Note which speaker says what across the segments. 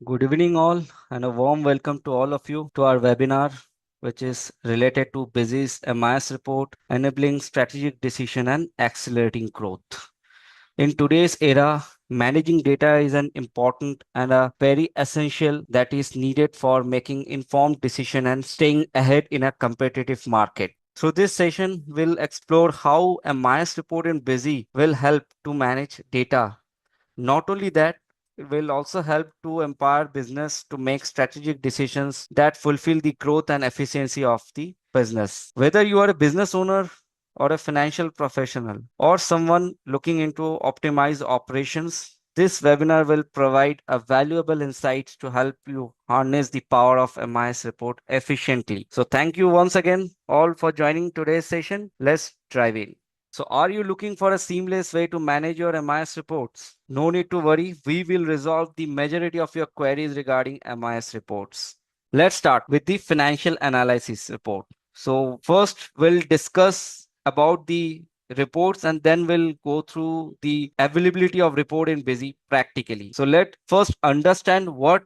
Speaker 1: Good evening, all, and a warm welcome to all of you to our webinar, which is related to Busy's MIS report, enabling strategic decision and accelerating growth. In today's era, managing data is an important and a very essential that is needed for making informed decision and staying ahead in a competitive market. So this session will explore how a MIS report in Busy will help to manage data. Not only that, it will also help to empower business to make strategic decisions that fulfill the growth and efficiency of the business. Whether you are a business owner or a financial professional or someone looking into optimize operations, this webinar will provide a valuable insights to help you harness the power of MIS report efficiently. So thank you once again all for joining today's session. Let's dive in. So are you looking for a seamless way to manage your MIS reports? No need to worry. We will resolve the majority of your queries regarding MIS reports. Let's start with the financial analysis report. So first we'll discuss about the reports and then we'll go through the availability of report in Busy practically. So let first understand what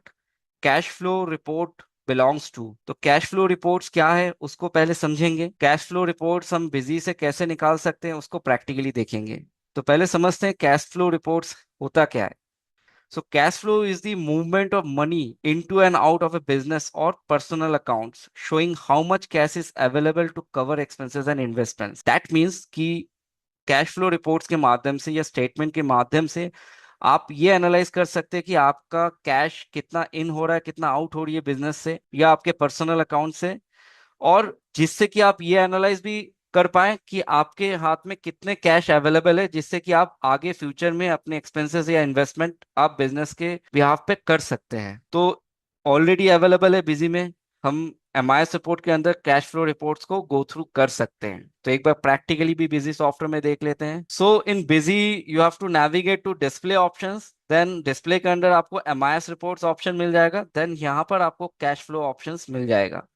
Speaker 1: cash flow report belongs to. तो cash flow reports क्या है उसको पहले समझेंगे। Cash flow reports हम Busy से कैसे निकाल सकते हैं उसको प्रैक्टिकली देखेंगे। तो पहले समझते हैं कैश फ्लो रिपोर्ट्स होता क्या है। So cash flow is the movement of money into and out of a business or personal accounts, showing how much cash is available to cover expenses and investments. That means कि cash flow reports के माध्यम से या statement के माध्यम से आप ये एनालाइज कर सकते हैं कि आपका कैश कितना इन हो रहा है, कितना आउट हो रही है बिजनेस से या आपके पर्सनल अकाउंट से, और जिससे कि आप ये एनालाइज भी कर पाए कि आपके हाथ में कितने कैश अवेलेबल है, जिससे कि आप आगे फ्यूचर में अपने एक्सपेंसेस या इन्वेस्टमेंट आप बिजनेस के बिहाफ पे कर सकते हैं। तो ऑलरेडी अवेलेबल है बिजी में, हम एमआईएस रिपोर्ट के अंदर कैश फ्लो रिपोर्ट्स को गो थ्रू कर सकते हैं। तो एक बार प्रैक्टिकली भी बिजी सॉफ्टवेयर में देख लेते हैं। So in Busy you have to navigate to display options, then display के अंदर आपको एमआईएस रिपोर्ट्स ऑप्शन मिल जाएगा, देन यहाँ पर आपको कैश फ्लो ऑप्शंस मिल जाएगा।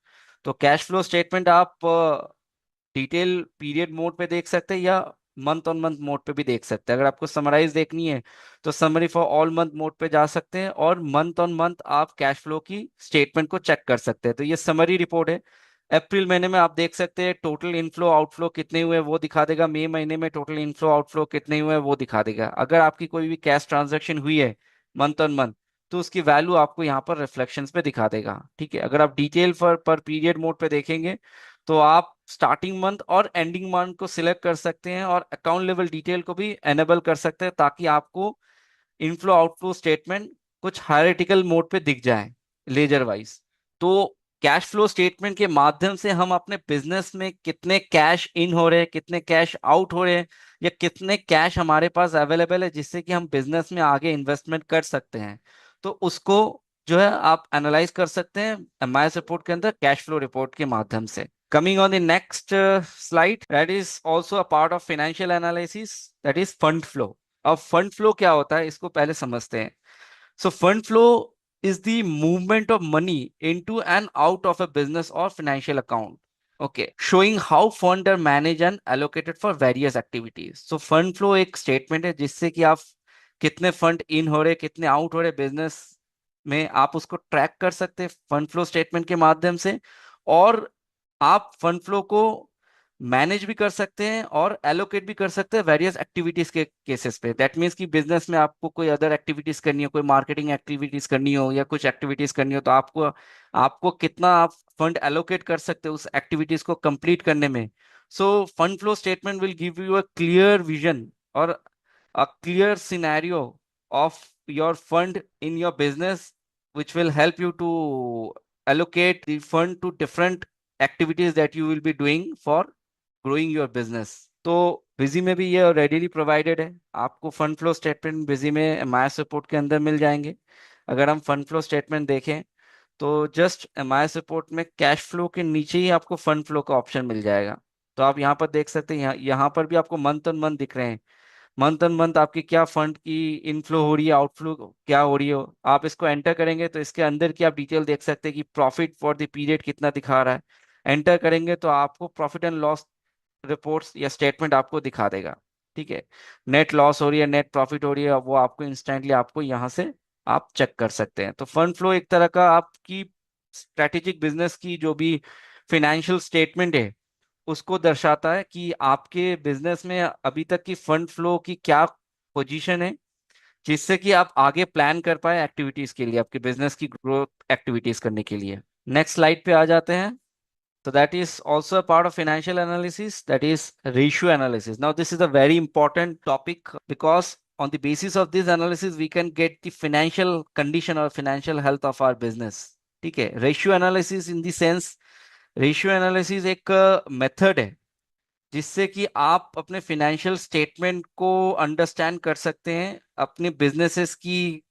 Speaker 1: तो कैश फ्लो स्टेटमेंट आप डिटेल पीरियड मोड पे देख सकते हैं या मंथ ऑन मंथ मोड पे भी देख सकते हैं। अगर आपको समराइज देखनी है तो summary for all month mode पे जा सकते हैं और मंथ ऑन मंथ आप कैश फ्लो की स्टेटमेंट को चेक कर सकते हैं। तो ये समरी रिपोर्ट है। अप्रैल महीने में आप देख सकते हैं टोटल इनफ्लो आउटफ्लो कितने हुए वो दिखा देगा, मई महीने में टोटल इनफ्लो आउटफ्लो कितने हुए वो दिखा देगा। अगर आपकी कोई भी कैश ट्रांजेक्शन हुई है मंथ ऑन मंथ तो उसकी वैल्यू आपको यहाँ पर रिफ्लेक्शंस पे दिखा देगा। ठीक है, अगर आप डिटेल पर पीरियड मोड पे देखेंगे तो आप स्टार्टिंग मंथ और एंडिंग मंथ को सिलेक्ट कर सकते हैं और अकाउंट लेवल डिटेल को भी एनेबल कर सकते हैं ताकि आपको इनफ्लो आउटफ्लो स्टेटमेंट कुछ हायरार्किकल मोड पे दिख जाए लेजर वाइज। तो कैश फ्लो स्टेटमेंट के माध्यम से हम अपने बिजनेस में कितने कैश इन हो रहे हैं, कितने कैश आउट हो रहे हैं या कितने कैश हमारे पास अवेलेबल है जिससे कि हम बिजनेस में आगे इन्वेस्टमेंट कर सकते हैं, तो उसको जो है आप एनालाइज कर सकते हैं एमआईएस रिपोर्ट के अंदर कैश फ्लो रिपोर्ट के माध्यम से। Coming on the next slide, that is also a part of financial analysis, that is fund flow. अब फंड फ्लो क्या होता है इसको पहले समझते हैं। सो fund flow is the movement of money into and out of a business or financial account. Okay, showing how funds are managed and allocated for various activities. So fund flow एक statement है जिससे कि आप कितने fund in हो रहे कितने out हो रहे बिजनेस में आप उसको ट्रैक कर सकते हैं फंड फ्लो स्टेटमेंट के माध्यम से, और आप फंड फ्लो को मैनेज भी कर सकते हैं और एलोकेट भी कर सकते हैं वेरियस एक्टिविटीज के केसेस पे। दैट मीन्स कि बिजनेस में आपको कोई अदर एक्टिविटीज करनी हो, कोई मार्केटिंग एक्टिविटीज करनी हो या कुछ एक्टिविटीज करनी हो, तो आपको आपको कितना आप फंड एलोकेट कर सकते हो उस एक्टिविटीज को कंप्लीट करने में। So fund flow statement will give you a clear vision और a clear scenario of your fund in your business, which will help you to allocate the fund to different activities that you will be doing for growing your business. तो busy में भी ये readily provided है, आपको fund flow statement busy में MIS report के अंदर मिल जाएंगे। अगर हम फंड फ्लो स्टेटमेंट देखें तो जस्ट एमआईएस रिपोर्ट में कैश फ्लो के नीचे ही आपको फंड फ्लो का ऑप्शन मिल जाएगा। तो आप यहाँ पर देख सकते हैं, यहाँ पर भी आपको मंथ ऑन मंथ दिख रहे हैं, मंथ ऑन मंथ आपकी क्या फंड की इनफ्लो हो रही है, आउटफ्लो क्या हो रही हो। आप इसको एंटर करेंगे तो इसके अंदर की आप डिटेल देख सकते हैं कि प्रॉफिट फॉर द पीरियड कितना दिखा रहा है। एंटर करेंगे तो आपको प्रॉफिट एंड लॉस रिपोर्ट्स या स्टेटमेंट आपको दिखा देगा। ठीक है, नेट लॉस हो रही है नेट प्रॉफिट हो रही है वो आपको इंस्टेंटली आपको यहाँ से आप चेक कर सकते हैं। तो फंड फ्लो एक तरह का आपकी स्ट्रेटेजिक बिजनेस की जो भी फिनेंशियल स्टेटमेंट है उसको दर्शाता है कि आपके बिजनेस में अभी तक की फंड फ्लो की क्या पोजीशन है, जिससे कि आप आगे प्लान कर पाए एक्टिविटीज के लिए, आपके बिजनेस की ग्रोथ एक्टिविटीज करने के लिए। नेक्स्ट स्लाइड पे आ जाते हैं। So that is also a part of financial analysis, that is ratio analysis. Now, this is a very important topic because on the basis of this analysis, we can get the financial condition or financial health of our business. ठीक है, ratio analysis in the sense, ratio analysis एक method है जिससे कि आप अपने financial statement को understand कर सकते हैं, अपने बिजनेसेस की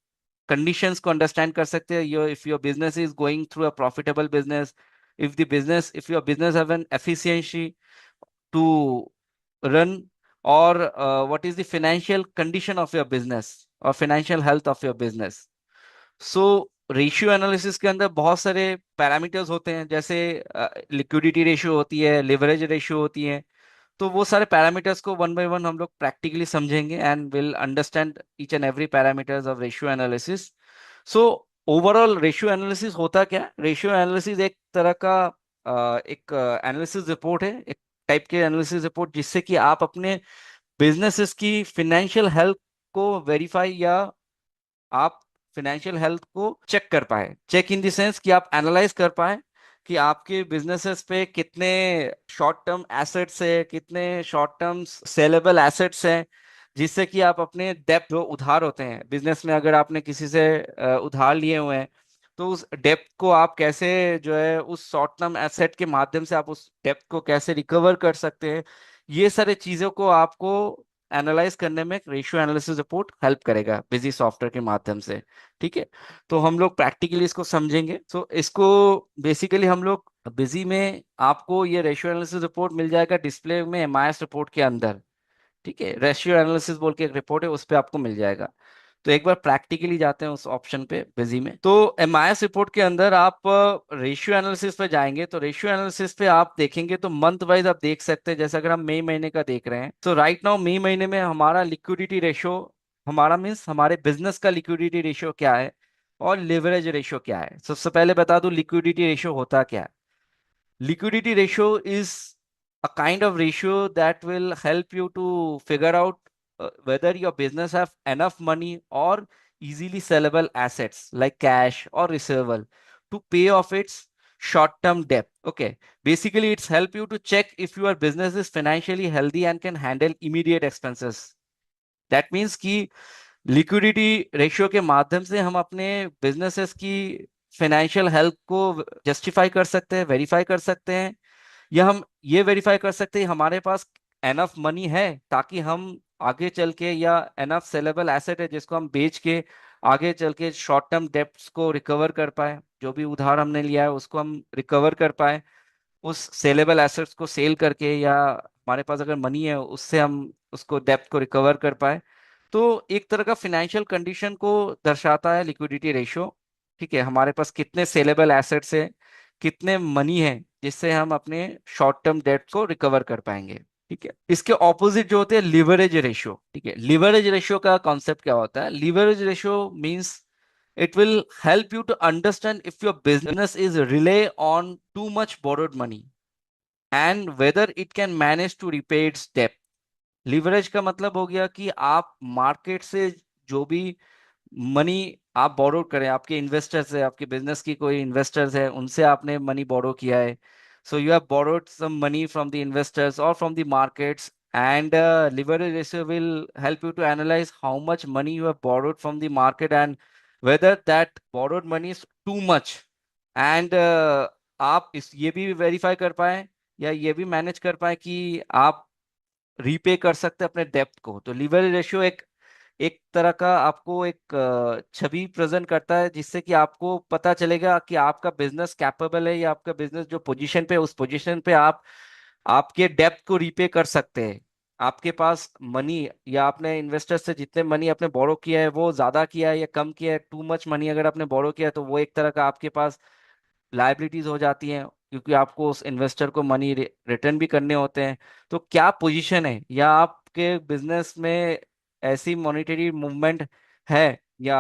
Speaker 1: conditions को understand कर सकते हैं। Your if your business is going through a profitable business, if your business have an efficiency to run, or what is the financial condition of your business or financial health of your business. So ratio analysis के अंदर बहुत सारे parameters होते हैं, जैसे liquidity ratio होती है, leverage ratio होती है। तो वो सारे पैरामीटर्स को वन बाय वन हम लोग प्रैक्टिकली समझेंगे and will understand each and every parameters of ratio analysis. So overall ratio analysis होता क्या? रेशियो एनालिसिस एक तरह का एक एनालिसिस रिपोर्ट है, एक टाइप के एनालिसिस रिपोर्ट, जिससे कि आप अपने बिजनेसेस की फिनेंशियल हेल्थ को वेरीफाई या आप फिनेंशियल हेल्थ को चेक कर पाए। चेक इन द सेंस कि आप एनालाइज कर पाए कि आपके बिजनेसेस पे कितने शॉर्ट टर्म एसेट्स है, कितने शॉर्ट टर्म सेलेबल एसेट्स हैं, जिससे कि आप अपने डेप्थ जो उधार होते हैं बिजनेस में, अगर आपने किसी से उधार लिए हुए हैं, तो उस डेप्थ को आप कैसे जो है उस शॉर्ट टर्म एसेट के माध्यम से आप उस डेप्थ को कैसे रिकवर कर सकते हैं। ये सारे चीजों को आपको एनालाइज करने में रेशियो एनालिसिस रिपोर्ट हेल्प करेगा बिजी सॉफ्टवेयर के माध्यम से। ठीक है, तो हम लोग प्रैक्टिकली इसको समझेंगे। तो इसको बेसिकली हम लोग बिजी में आपको ये रेशियो एनालिसिस रिपोर्ट मिल जाएगा डिस्प्ले में एमआईएस रिपोर्ट के अंदर। ठीक है, रेशियो एनालिसिस बोल के एक रिपोर्ट है, उस पर आपको मिल जाएगा। तो एक बार प्रैक्टिकली जाते हैं उस ऑप्शन पे बिजी में। तो एमआईएस रिपोर्ट के अंदर आप रेशियो एनालिसिस पे जाएंगे, तो रेशियो एनालिसिस पे आप देखेंगे तो मंथ वाइज आप देख सकते हैं। जैसे अगर हम मई महीने का देख रहे हैं, तो राइट नाउ मई महीने में हमारा लिक्विडिटी रेशियो, हमारा मीन्स हमारे बिजनेस का लिक्विडिटी रेशियो क्या है और लिवरेज रेशियो क्या है। सबसे पहले बता दूं लिक्विडिटी रेशियो होता क्या है। Liquidity ratio is a kind of ratio that will help you to figure out whether your business have enough money or easily sellable assets like cash or receivable to pay off its short-term debt. Okay. Basically, it's help you to check if your business is financially healthy and can handle immediate expenses. That means कि liquidity ratio के माध्यम से हम अपने businesses की financial health को justify कर सकते हैं, वेरीफाई कर सकते हैं, या हम ये वेरीफाई कर सकते हैं हमारे पास एनफ मनी है ताकि हम आगे चल के, या एनफ सेलेबल एसेट है जिसको हम बेच के आगे चल के शॉर्ट टर्म डेब्ट्स को रिकवर कर पाए, जो भी उधार हमने लिया है उसको हम रिकवर कर पाए उस सेलेबल एसेट्स को सेल करके, या हमारे पास अगर मनी है उससे हम उसको डेप्थ को रिकवर कर पाए। तो एक तरह का फिनेंशियल कंडीशन को दर्शाता है लिक्विडिटी रेशियो। ठीक है, हमारे पास कितने सेलेबल एसेट्स है, कितने मनी है जिससे हम अपने शॉर्ट टर्म डेट को रिकवर कर पाएंगे। ठीक है, इसके ऑपोजिट जो होते हैं लिवरेज रेशियो। ठीक है, लिवरेज रेशियो का कॉन्सेप्ट क्या होता है? Leverage ratio means it will help you to understand if your business is rely on too much borrowed money and whether it can manage to repay its debt. Leverage का मतलब हो गया कि आप मार्केट से जो भी मनी आप बोरो करें, आपके इन्वेस्टर्स है, आपके बिजनेस की कोई इन्वेस्टर्स है, उनसे आपने मनी बोरो किया है। So you have borrowed some money from the investors और from the markets, and leverage ratio will help you to analyze how much money you have borrowed from the market and whether that borrowed money is too much, and आप इस ये भी verify कर पाए या ये भी मैनेज कर पाए कि आप रीपे कर सकते हैं अपने डेप्थ को। तो लीवरेज रेशियो एक एक तरह का आपको एक छवि प्रेजेंट करता है, जिससे कि आपको पता चलेगा कि आपका बिजनेस कैपेबल है, या आपका बिजनेस जो पोजीशन पे, उस पोजीशन पे आप आपके डेप्थ को रीपे कर सकते हैं। आपके पास मनी, या आपने इन्वेस्टर से जितने मनी आपने बोरो किया है वो ज्यादा किया है या कम किया है, टू मच मनी अगर आपने बोरो किया है तो वो एक तरह का आपके पास लाइबिलिटीज हो जाती हैं, क्योंकि आपको उस इन्वेस्टर को मनी रिटर्न भी करने होते हैं। तो क्या पोजीशन है, या आपके बिजनेस में ऐसी मॉनेटरी मूवमेंट है या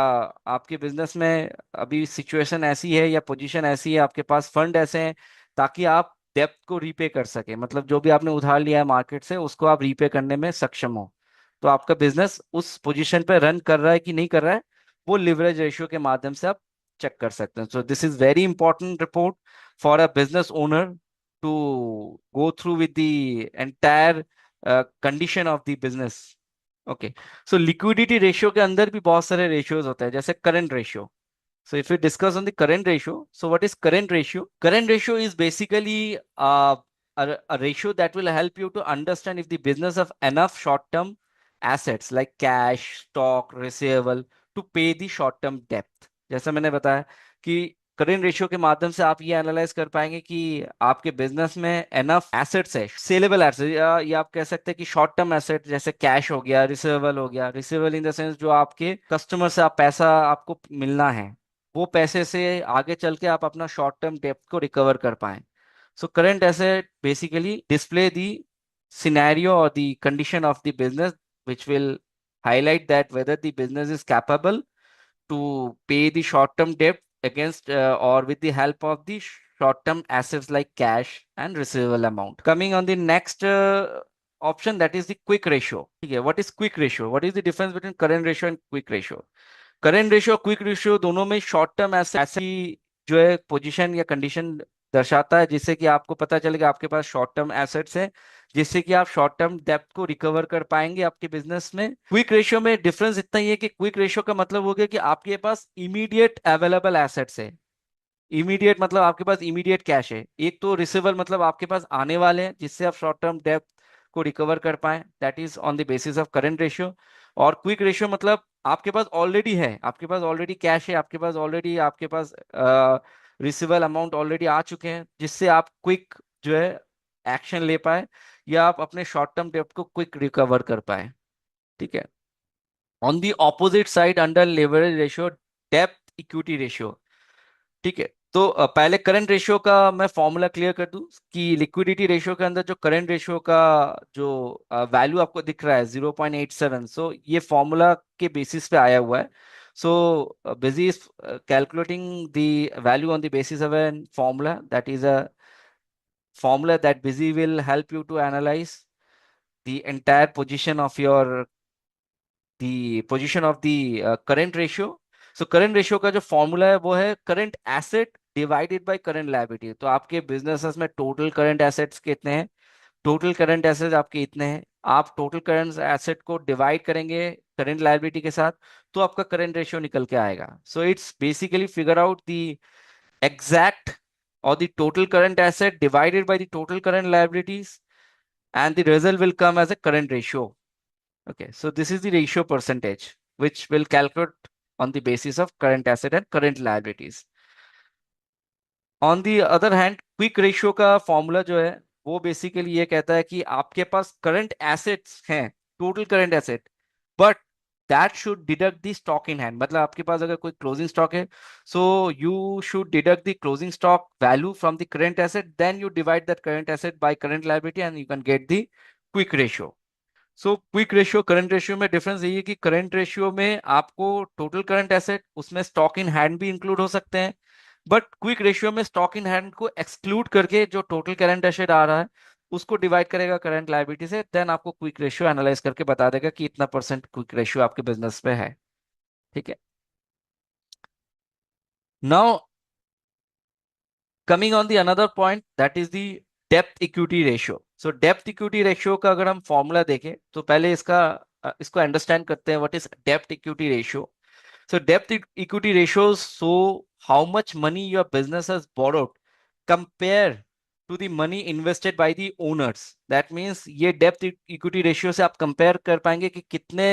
Speaker 1: आपके बिजनेस में अभी सिचुएशन ऐसी है या पोजीशन ऐसी है, आपके पास फंड ऐसे हैं ताकि आप डेब्ट को रीपे कर सके, मतलब जो भी आपने उधार लिया है मार्केट से उसको आप रीपे करने में सक्षम हो। तो आपका बिजनेस उस पोजीशन पे रन कर रहा है कि नहीं कर रहा है, वो लिवरेज रेशियो के माध्यम से आप चेक कर सकते हैं। So this is very important report for a business owner to go through with the entire condition of the business. Okay. So liquidity ratio के अंदर भी बहुत सारे रेशियोज होते हैं, जैसे current ratio. So if we discuss on the current ratio, so what is current ratio? Current ratio is basically a ratio that will help you to understand if the business have enough short-term assets like cash, stock, receivable to pay the short-term debt. जैसा मैंने बताया कि current ratio के माध्यम से आप ये analyse कर पाएंगे कि आपके बिजनेस में एनफ एसेट्स है, सेलेबल एसेट, या आप कह सकते हैं कि शॉर्ट टर्म एसेट जैसे कैश हो गया, रिसीवेबल हो गया। रिसीवेबल इन द सेंस जो आपके कस्टमर से आप पैसा आपको मिलना है, वो पैसे से आगे चल के आप अपना शॉर्ट टर्म डेब्ट को रिकवर कर पाए। So current asset basically display the scenario or the condition of the business which will highlight that whether the business is capable to pay the short term debt against or with the help of the short term assets like cash and receivable amount. Coming on the next option, that is the quick ratio. Okay, what is quick ratio? What is the difference between current ratio and quick ratio? Current ratio quick ratio दोनों में short term ऐसी जो है position या condition दर्शाता है, जिससे कि आपको पता चलेगा आपके पास शॉर्ट टर्म एसेट्स है, जिससे कि आप शॉर्ट टर्म डेब्ट को रिकवर कर पाएंगे आपके बिजनेस में। क्विक रेशियो में डिफरेंस इतना ही है कि क्विक रेशियो का मतलब हो गया कि आपके पास इमीडिएट अवेलेबल एसेट्स है। इमीडिएट मतलब आपके पास इमीडिएट कैश है। एक तो रिसीवेबल मतलब आपके पास आने वाले हैं जिससे आप शॉर्ट टर्म डेब्ट को रिकवर कर पाए, that is on the basis of current ratio. और क्विक रेशियो मतलब आपके पास ऑलरेडी है, आपके पास ऑलरेडी कैश है, आपके पास रिसीवेबल अमाउंट ऑलरेडी आ चुके हैं, जिससे आप क्विक जो है एक्शन ले पाए या आप अपने शॉर्ट टर्म डेब्ट को क्विक रिकवर कर पाए। ठीक है। On the opposite side under leverage ratio, डेब्ट इक्विटी रेशियो। ठीक है। तो पहले करंट रेशियो का मैं फॉर्मूला क्लियर कर दूं कि लिक्विडिटी रेशियो के अंदर जो करंट रेशियो का जो वैल्यू आपको दिख रहा है 0.87, सो ये फॉर्मूला के बेसिस पे आया हुआ है। So Busy is calculating the value on the basis of an formula, that is a formula that busy will help you to analyze the entire position of your the position of the current ratio. So current ratio का जो formula है वो है current asset divided by current liability. तो आपके businesses में total current assets कितने हैं, टोटल करंट एसेट्स आपके इतने हैं, आप टोटल करंट एसेट को डिवाइड करेंगे करंट लायबिलिटी के साथ, तो आपका करंट रेशियो निकल के आएगा। So it's basically figure out the exact or the total current asset divided by the total current liabilities, and the result will come as a current ratio. Okay, so this is the ratio percentage which will calculate on the basis of current asset and current liabilities. On the other hand quick ratio का formula जो है वो basically ये कहता है कि आपके पास करंट एसेट्स हैं, total current asset, but that should deduct the stock in hand. मतलब आपके पास अगर कोई क्लोजिंग स्टॉक है, so you should deduct the closing stock value from the current asset, then you divide that current asset by current liability and you can get the quick ratio. So quick ratio current ratio में difference यही है कि current ratio में आपको total current asset उसमें stock in hand भी include हो सकते हैं, बट क्विक रेशियो में स्टॉक इन हैंड को एक्सक्लूड करके जो टोटल करंट एसेट आ रहा है उसको डिवाइड करेगा करंट लायबिलिटी से, देन आपको क्विक रेशियो एनालाइज करके बता देगा कि इतना परसेंट क्विक रेशियो आपके बिजनेस पे है। ठीक है। Now coming on the another point, that is the depth equity ratio. So depth equity ratio का अगर हम फॉर्मूला देखें तो पहले इसको अंडरस्टैंड करते हैं what is depth equity ratio. So debt equity ratios show how much money your business has borrowed compared to the money invested by the owners. That means ये debt equity ratio से आप compare कर पाएंगे कि कितने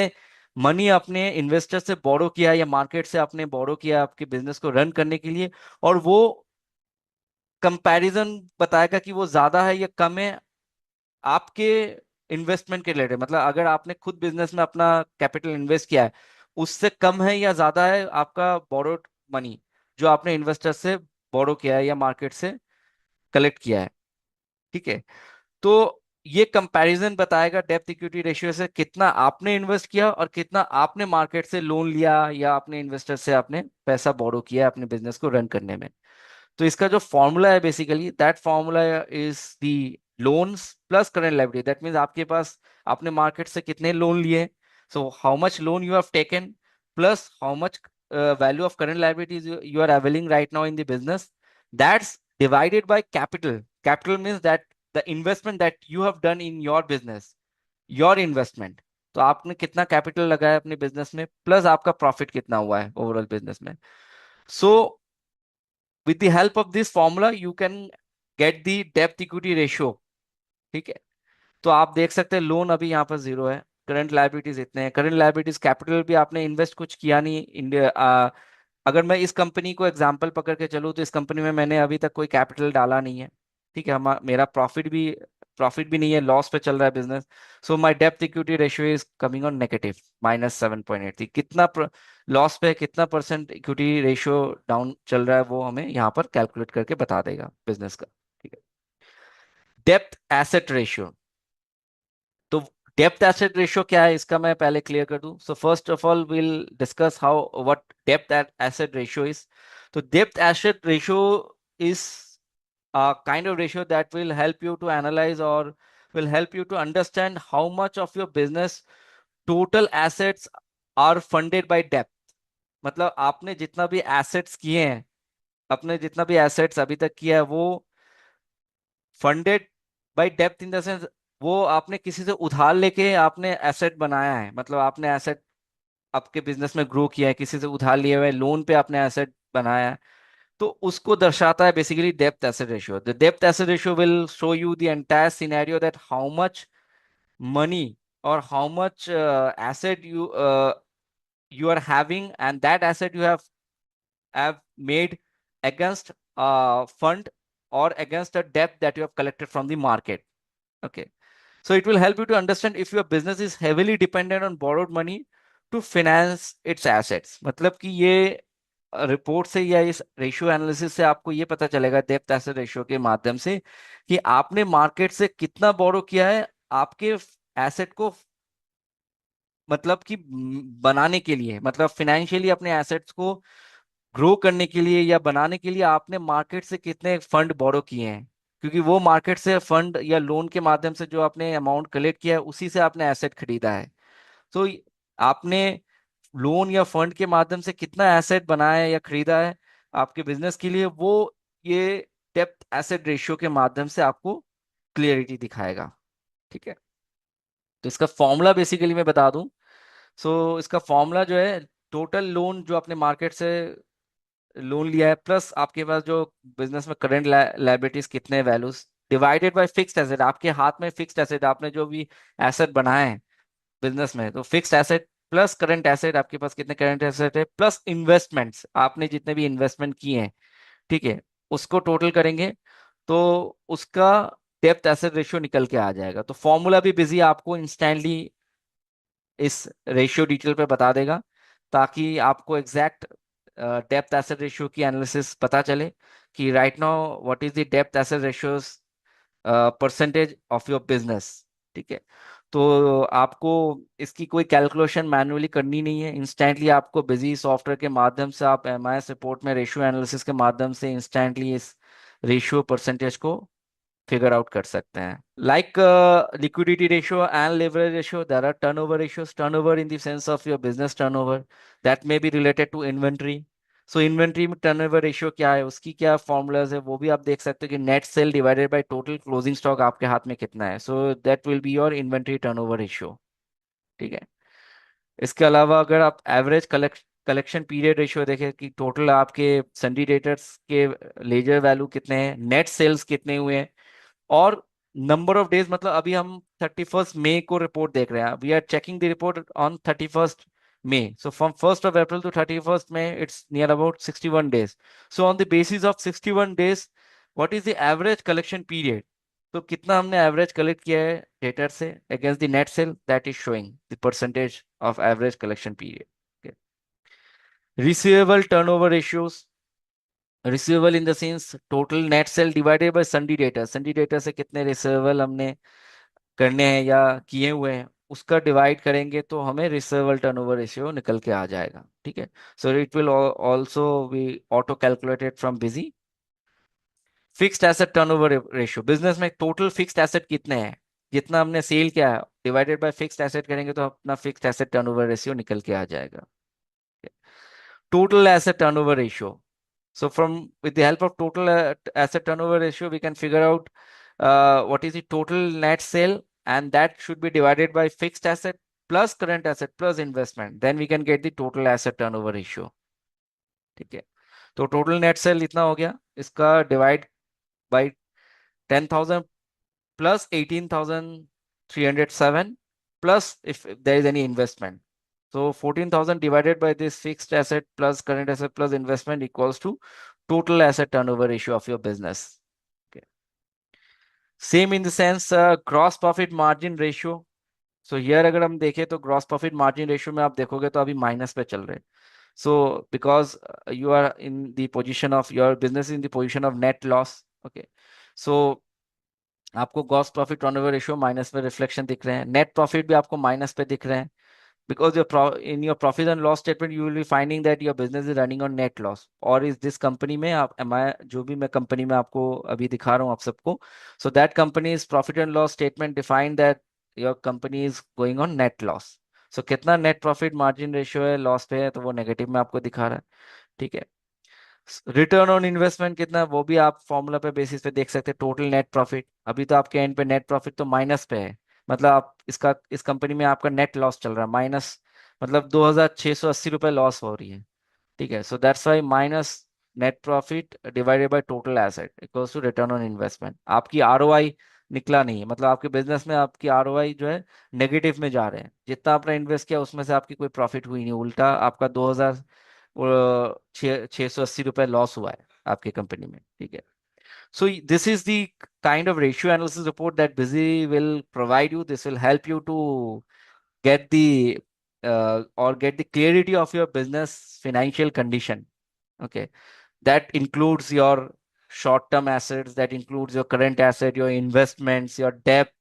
Speaker 1: money आपने investor से बोरो किया या मार्केट से आपने बोरो किया आपके बिजनेस को रन करने के लिए, और वो कंपैरिजन बताएगा कि वो ज्यादा है या कम है आपके इन्वेस्टमेंट के रिलेटेड। मतलब अगर आपने खुद बिजनेस में अपना कैपिटल इन्वेस्ट किया है, उससे कम है या ज्यादा है आपका बोरोड मनी जो आपने इन्वेस्टर से बोरो किया है या मार्केट से कलेक्ट किया है। ठीक है। तो ये कंपैरिजन बताएगा डेप्थ इक्विटी रेशियो से कितना आपने इन्वेस्ट किया और कितना आपने मार्केट से लोन लिया या अपने इन्वेस्टर से आपने पैसा बोरो किया अपने बिजनेस को रन करने में। तो इसका जो फॉर्मूला है basically that formula is the loans plus current liability. That means आपके पास आपने मार्केट से कितने लोन लिए, so how much loan you have taken plus how much value of current liabilities you are availing right now in the business, that's divided by capital. Capital means that the investment that you have done in your business, your investment। तो आपने कितना capital लगाया अपने business में plus आपका profit कितना हुआ है ओवरऑल बिजनेस में। So with the help of this formula you can get the depth equity ratio. ठीक है। तो आप देख सकते हैं लोन अभी यहाँ पर जीरो है, करंट लायबिलिटीज इतने हैं, करंट लायबिलिटीज कैपिटल भी आपने इन्वेस्ट कुछ किया नहीं इंडिया। अगर मैं इस कंपनी को एग्जांपल पकड़ के चलूँ तो इस कंपनी में मैंने अभी तक कोई कैपिटल डाला नहीं है। ठीक है। हम मेरा प्रॉफिट भी नहीं है, लॉस पे चल रहा है business. So my depth equity ratio is coming on negative -7.8। कितना लॉस पे है, कितना परसेंट इक्विटी रेशियो डाउन चल रहा है वो हमें यहाँ पर कैलकुलेट करके बता देगा बिजनेस का। ठीक है। डेप्थ एसेट रेशियो। तो डेप्थ एसेट रेशियो क्या है इसका मैं पहले क्लियर कर दूं। So first of all will discuss how what डेप्थ एसेट रेशियो इज। तो डेप्थ asset ratio is a kind of ratio that will help you to analyze or will help you to understand how much of your business total assets are funded by debt। मतलब आपने जितना भी assets किए हैं, अपने जितना भी assets अभी तक किया है वो funded by depth in the sense वो आपने किसी से उधार लेके आपने एसेट बनाया है। मतलब आपने एसेट आपके बिजनेस में ग्रो किया है, किसी से उधार लिए हुए लोन पे आपने एसेट बनाया है। तो उसको दर्शाता है बेसिकली डेप्थ एसेट रेशियो। द डेप्थ asset ratio will show you the entire scenario that how much money और how much asset you are having and that asset you have made against a fund or against a debt that you have collected from the market। Okay, so it will help you to understand if your business is heavily dependent on borrowed money to finance its assets। मतलब कि ये report से या इस ratio analysis से आपको ये पता चलेगा डेप्थ एसेट रेशियो के माध्यम से कि आपने मार्केट से कितना बोरो किया है आपके एसेट को मतलब कि बनाने के लिए, मतलब फाइनेंशियली अपने एसेट्स को ग्रो करने के लिए या बनाने के लिए आपने मार्केट से कितने फंड बोरो किए हैं। क्योंकि वो मार्केट से फंड या लोन के माध्यम से जो आपने अमाउंट कलेक्ट किया है उसी से आपने एसेट खरीदा है। तो आपने लोन या फंड के माध्यम से कितना एसेट बनाया है या खरीदा है आपके बिजनेस के लिए, वो ये डेप्थ एसेट रेशियो के माध्यम से आपको क्लियरिटी दिखाएगा। ठीक है। तो इसका फॉर्मूला बेसिकली मैं बता दूं। सो इसका फॉर्मूला जो है टोटल लोन जो आपने मार्केट से लोन लिया है प्लस आपके पास जो बिजनेस में करंट लायबिलिटीज कितने values divided by fixed asset. आपके हाथ में फिक्स्ड एसेट आपने जो भी एसेट बनाए हैं बिजनेस में, तो fixed asset plus current asset आपके पास कितने करंट एसेट है प्लस इन्वेस्टमेंट्स आपने जितने भी इन्वेस्टमेंट किए हैं। ठीक है। उसको टोटल करेंगे तो उसका डेप्थ एसेट रेशियो निकल के आ जाएगा। तो फॉर्मूला भी बिजी आपको इंस्टेंटली इस रेशियो डिटेल पे बता देगा ताकि आपको एग्जैक्ट डेप्थ एसेट रेशियो की एनालिसिस पता चले कि right now what is the डेप्थ asset ratios percentage of your business. ठीक है। तो आपको इसकी कोई कैलकुलेशन मैन्युअली करनी नहीं है, इंस्टेंटली आपको बिजी सॉफ्टवेयर के माध्यम से आप एमआईएस रिपोर्ट में रेशियो एनालिसिस के माध्यम से इंस्टेंटली इस रेशियो परसेंटेज को फिगर आउट कर सकते हैं। Like liquidity ratio and leverage ratio, there are turnover ratios. Turnover in the sense of your business turnover that may be related to inventory. So inventory में turnover ratio क्या है, उसकी क्या formulas है वो भी आप देख सकते हो कि net sale divided by total closing stock आपके हाथ में कितना है। So that will be your inventory turnover ratio। ठीक है। इसके अलावा अगर आप एवरेज कलेक्शन पीरियड रेशियो देखें कि टोटल आपके सन्डी डेटर्स के लेजर वैल्यू कितने हैं, नेट सेल्स कितने हुए हैं और नंबर ऑफ डेज। मतलब अभी हम 31 मई को रिपोर्ट देख रहे हैं, we are checking the report on 31 May. So from 1 April to 31 May it's near about 61 days। So on the basis of 61 days what is the average collection period. तो कितना हमने एवरेज कलेक्ट किया है debtor से against the net sale, that is showing the percentage of average collection period. Receivable turnover ratios. Receivable in the sense total net sale divided by sundry debtor. Sundry debtor से कितने receivable हमने करने हैं या किए हुए हैं, उसका डिवाइड करेंगे तो हमें रिसीवेबल टर्नओवर रेशियो निकल के आ जाएगा। ठीक है, so it will also be auto calculated from busy. Fixed asset turnover ratio, business में टोटल फिक्स्ड एसेट कितने हैं, जितना हमने सेल किया है डिवाइडेड बाय फिक्स्ड एसेट करेंगे तो अपना फिक्स्ड एसेट टर्नओवर रेशियो निकल के आ जाएगा। Total asset turnover ratio. So from with the help of total asset turnover ratio, we can figure out what is the total net sale, and that should be divided by fixed asset plus current asset plus investment. Then we can get the total asset turnover ratio. ठीक है, तो total net cell इतना हो गया, इसका divide by 10,000 plus 18,307 plus if there is any investment. So 14,000 divided by this fixed asset plus current asset plus investment equals to total asset turnover ratio of your business. Okay. Same in the sense gross profit margin ratio. So here अगर हम देखें तो gross profit margin ratio में आप देखोगे तो अभी minus पे चल रहे हैं. So because you are in the position of your business is in the position of net loss. Okay. So आपको gross profit turnover ratio minus में रिफ्लेक्शन दिख रहे हैं, नेट प्रॉफिट भी आपको माइनस पे दिख रहे हैं, because in your profit and loss statement you will be finding that your business is running on net loss, और इस this company में आप जो भी मैं कंपनी में आपको अभी दिखा रहा हूँ आप सबको, so that company's profit and loss statement define that your company is going on net loss. So कितना नेट प्रॉफिट मार्जिन रेशियो है, लॉस पे है, तो वो नेगेटिव में आपको दिखा रहा है। ठीक है, रिटर्न ऑन इन्वेस्टमेंट कितना है, वो भी आप फॉर्मूला पे बेसिस पे देख सकते हैं। टोटल नेट प्रॉफिट, अभी तो आपके एंड पे नेट प्रॉफिट तो माइनस पे है, मतलब आप इसका इस कंपनी में आपका नेट लॉस चल रहा है, माइनस मतलब 2,680 रुपये लॉस हो रही है। ठीक है, so that's why minus net profit divided by total asset equals to return on investment. आपकी आरओआई निकला नहीं है, मतलब आपके बिजनेस में आपकी आरओआई जो है नेगेटिव में जा रहे हैं, जितना आपने इन्वेस्ट किया उसमें से आपकी कोई प्रॉफिट हुई नहीं, उल्टा आपका 2,680 रुपये लॉस हुआ है आपकी कंपनी में। ठीक है, so this is the kind of ratio analysis report that Busy will provide you. This will help you to get the or get the clarity of your business financial condition. Okay, that includes your short-term assets, that includes your current asset, your investments, your debt,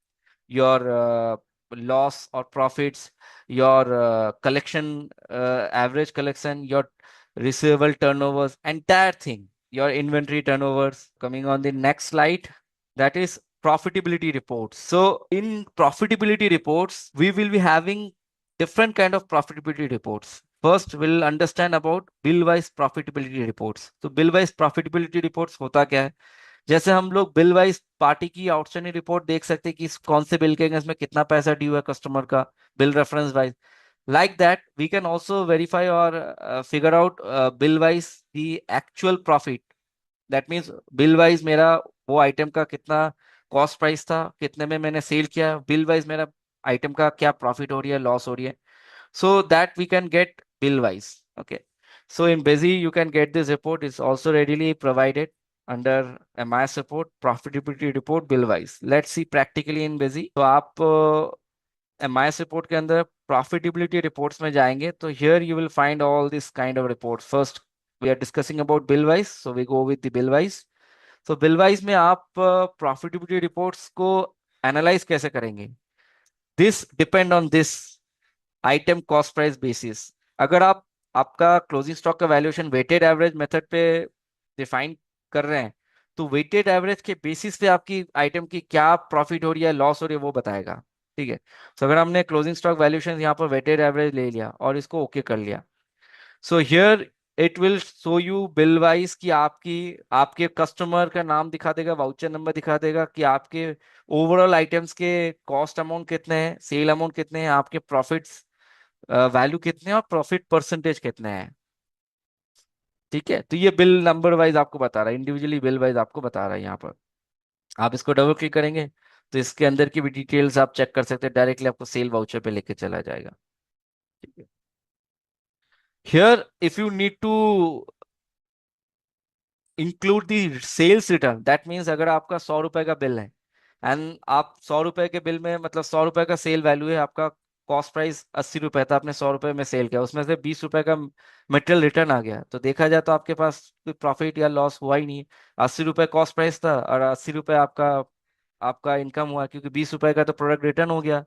Speaker 1: your loss or profits, your collection, average collection, your receivable turnovers, entire thing, your inventory turnovers. Coming on the next slide, that is profitability reports. So in profitability reports, we will be having different kind of profitability reports. First, we'll understand about bill-wise profitability reports. तो bill-wise profitability reports होता क्या है? जैसे हम लोग bill wise party की outstanding report देख सकते हैं कि कौन से बिल के अगेंस्ट में कितना पैसा ड्यू है कस्टमर का, bill reference wise. Like that we can also verify और figure out bill wise the actual profit. That means bill wise मेरा वो आइटम का कितना कॉस्ट प्राइस था, कितने में मैंने सेल किया, बिल वाइज मेरा आइटम का क्या प्रॉफिट हो रही है, लॉस हो रही है, so that we can get bill wise. Okay, so in busy you can get this report, is also readily provided under MIS report profitability report bill wise. Let's see practically in busy. तो आप MIS report के अंदर profitability reports में जाएंगे तो here you will find all this kind of reports. First we are discussing about bill wise, so we go with the bill wise. So bill wise में आप profitability reports को analyze कैसे करेंगे? This depend on this item cost price basis. अगर आप आपका closing stock का valuation weighted average method पे डिफाइन कर रहे हैं तो वेटेड एवरेज के बेसिस पे आपकी आइटम की क्या प्रॉफिट हो रही है, लॉस हो रही है, वो बताएगा। ठीक है, तो अगर हमने क्लोजिंग स्टॉक वैल्यूएशन यहाँ पर वेटेड एवरेज ले लिया और इसको ओके कर लिया, so here it will show you bill wise कि आपकी आपके कस्टमर का नाम दिखा देगा, वाउचर नंबर दिखा देगा कि आपके ओवरऑल आइटम्स के कॉस्ट अमाउंट कितने हैं, सेल अमाउंट कितने हैं, आपके प्रॉफिट्स वैल्यू कितने हैं और प्रॉफिट परसेंटेज कितने हैं। ठीक है, तो ये बिल नंबर वाइज आपको बता रहा है, इंडिविजुअली बिल वाइज आपको बता रहा है। यहाँ पर आप इसको डबल क्लिक करेंगे तो इसके अंदर की भी डिटेल्स आप चेक कर सकते हैं, डायरेक्टली आपको सेल वाउचर पे लेके चला जाएगा। ठीक है, here if you need to include the sales return, that means अगर आपका 100 रुपए का बिल है एंड आप 100 रुपए के बिल में मतलब 100 रुपए का सेल वैल्यू है, आपका कॉस्ट प्राइस 80 रुपए था, आपने 100 रुपए में सेल किया, उसमें से 20 रुपए का मटेरियल रिटर्न आ गया, तो देखा जाए तो आपके पास कोई प्रॉफिट या लॉस हुआ ही नहीं। 80 रुपए कॉस्ट प्राइस था और 80 रुपए आपका आपका इनकम हुआ, क्योंकि 20 रुपए का तो प्रोडक्ट रिटर्न हो गया.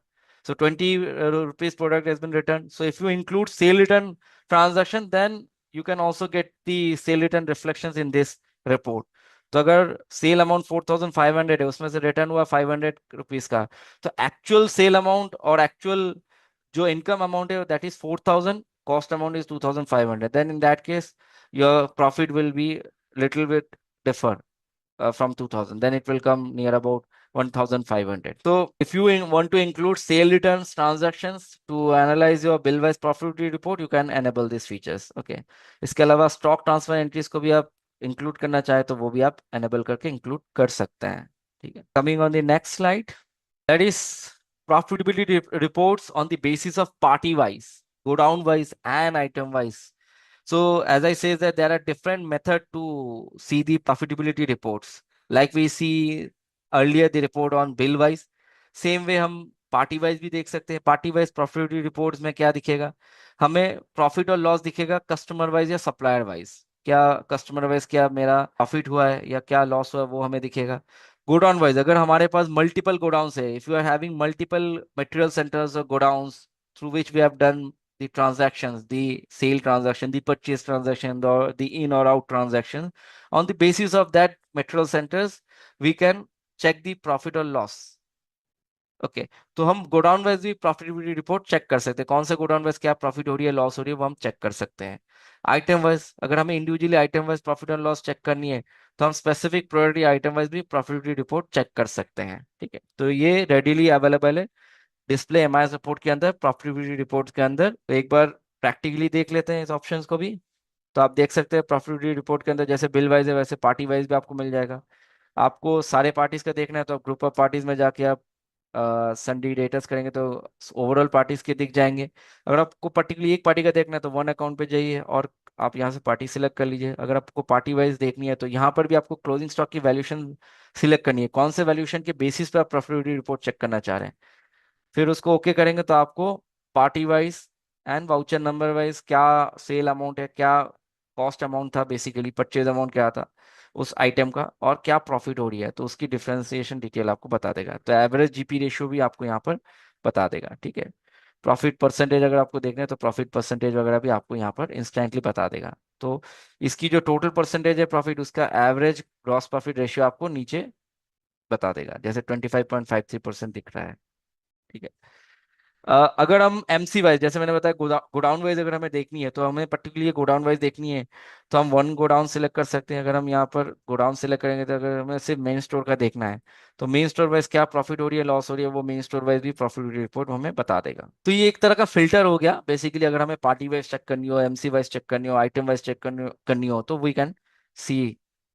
Speaker 1: So 20 rupees product has been returned. So if you include sale return transaction, then you can also get the sale return reflections in this report. तो अगर सेल अमाउंट 4,500 है, उसमें से रिटर्न हुआ 500 रुपीज का, तो एक्चुअल सेल अमाउंट और actual जो इनकम अमाउंट है that is 4,000, cost amount is 2,500. Then in that case your profit will be little bit differ from 2000. Then it will come near about 1,500. So if you want to include sale returns transactions to analyze your bill wise profitability report, you can enable these features. Okay. इसके अलावा stock transfer entries को भी आप include करना चाहे तो वो भी आप एनेबल करके इंक्लूड कर सकते हैं. ठीक है. Coming on the next slide, that is profitability reports on the basis of party wise, go down wise and item wise. So as I say that there are different method to see the profitability reports. Like we see earlier the report on bill wise, same way हम party wise भी देख सकते हैं. Party wise profitability reports में क्या दिखेगा, हमें profit और लॉस दिखेगा कस्टमर वाइज या सप्लायर वाइज. क्या कस्टमर वाइज क्या मेरा प्रॉफिट हुआ है या क्या लॉस हुआ है वो हमें दिखेगा. गोडाउन वाइज अगर हमारे पास मल्टीपल गोडाउन्स है, if you are having multiple material centres और godowns through which we have done the transactions, the sale transaction, the purchase transaction, or the in or out transaction, on the basis of that material centers we can check the profit or loss. Okay. तो हम godown wise भी profitability report check कर सकते हैं, कौन से godown wise क्या profit हो रही है लॉस हो रही है वो हम चेक कर सकते हैं. आइटम वाइज अगर हमें इंडिविजुअली आइटम वाइज प्रॉफिट और लॉस चेक करनी है तो हम स्पेसिफिक प्रायोरिटी आइटम वाइज भी प्रॉफिटेबिलिटी रिपोर्ट चेक कर सकते हैं. ठीक है. तो ये रेडीली अवेलेबल है डिस्प्ले एमआईएस रिपोर्ट के अंदर, प्रॉफिटेबिलिटी रिपोर्ट के अंदर. तो एक बार प्रैक्टिकली देख लेते हैं इस ऑप्शंस को भी. तो आप देख सकते हैं प्रॉफिटेबिलिटी रिपोर्ट के अंदर जैसे बिल वाइज है वैसे पार्टी वाइज भी आपको मिल जाएगा. आपको सारे पार्टीज का देखना है तो आप ग्रुप ऑफ पार्टीज में जाके आप सन्डी डेटर्स करेंगे तो ओवरऑल पार्टीज के दिख जाएंगे. अगर आपको पर्टिकुलरली एक पार्टी का देखना है तो वन अकाउंट पे जाइए और आप यहाँ से पार्टी सिलेक्ट कर लीजिए. अगर आपको पार्टी वाइज देखनी है तो यहाँ पर भी आपको क्लोजिंग स्टॉक की वैल्यूएशन सिलेक्ट करनी है, कौन से वैल्यूएशन के बेसिस पे आप प्रॉफिटेबिलिटी रिपोर्ट चेक करना चाह रहे हैं. फिर उसको ओके करेंगे तो आपको party wise and voucher number wise क्या सेल अमाउंट है, क्या कॉस्ट अमाउंट था, बेसिकली परचेज अमाउंट क्या था उस आइटम का, और क्या प्रॉफिट हो रही है तो उसकी डिफरेंशिएशन डिटेल आपको बता देगा. तो एवरेज जीपी रेशियो भी आपको यहाँ पर बता देगा. ठीक है. प्रॉफिट परसेंटेज अगर आपको देखना है तो प्रॉफिट परसेंटेज वगैरह भी आपको यहाँ पर इंस्टेंटली बता देगा. तो इसकी जो टोटल परसेंटेज है प्रॉफिट उसका एवरेज ग्रॉस प्रॉफिट रेशियो आपको नीचे बता देगा, जैसे 25.53% दिख रहा है. ठीक है. अगर हम एमसी वाइज जैसे मैंने बताया गोडाउन वाइज अगर हमें देखनी है तो हमें पर्टिकुलरली गोडाउन वाइज देखनी है तो हम वन गोडाउन सिलेक्ट कर सकते हैं. अगर हम यहाँ पर गोडाउन सिलेक्ट करेंगे तो अगर हमें सिर्फ मेन स्टोर का देखना है तो मेन स्टोर वाइज क्या प्रॉफिट हो रही है लॉस हो रही है वो मेन स्टोर वाइज भी प्रॉफिट रिपोर्ट हमें बता देगा. तो ये एक तरह का फिल्टर हो गया बेसिकली. अगर हमें पार्टी वाइज चेक करनी हो, एमसी वाइज चेक करनी हो, आइटम वाइज चेक करनी हो तो we can see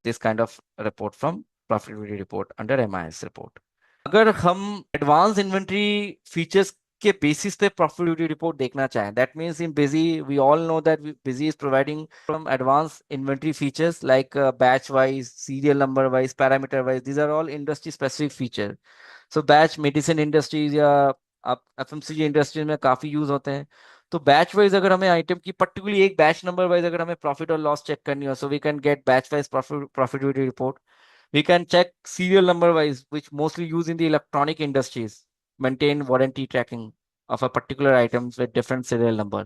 Speaker 1: this kind of report from profitability report under MIS report. अगर हम एडवांस इन्वेंट्री फीचर्स के बेसिस पे प्रॉफिटेबिलिटी रिपोर्ट देखना चाहें, that means in Busy we all know that Busy is providing from advance inventory features like batch wise, serial number wise, parameter wise. These are all industry specific feature. So batch medicine industries या आप FMCG industries में काफी use होते हैं. तो batch wise अगर हमें item की पर्टिकुलरली एक बैच नंबर वाइज अगर हमें प्रॉफिट और लॉस चेक करनी हो so we can get batch wise profitability report. We can check serial number wise, which mostly used in the electronic industries, maintain warranty tracking of a particular items with different serial number.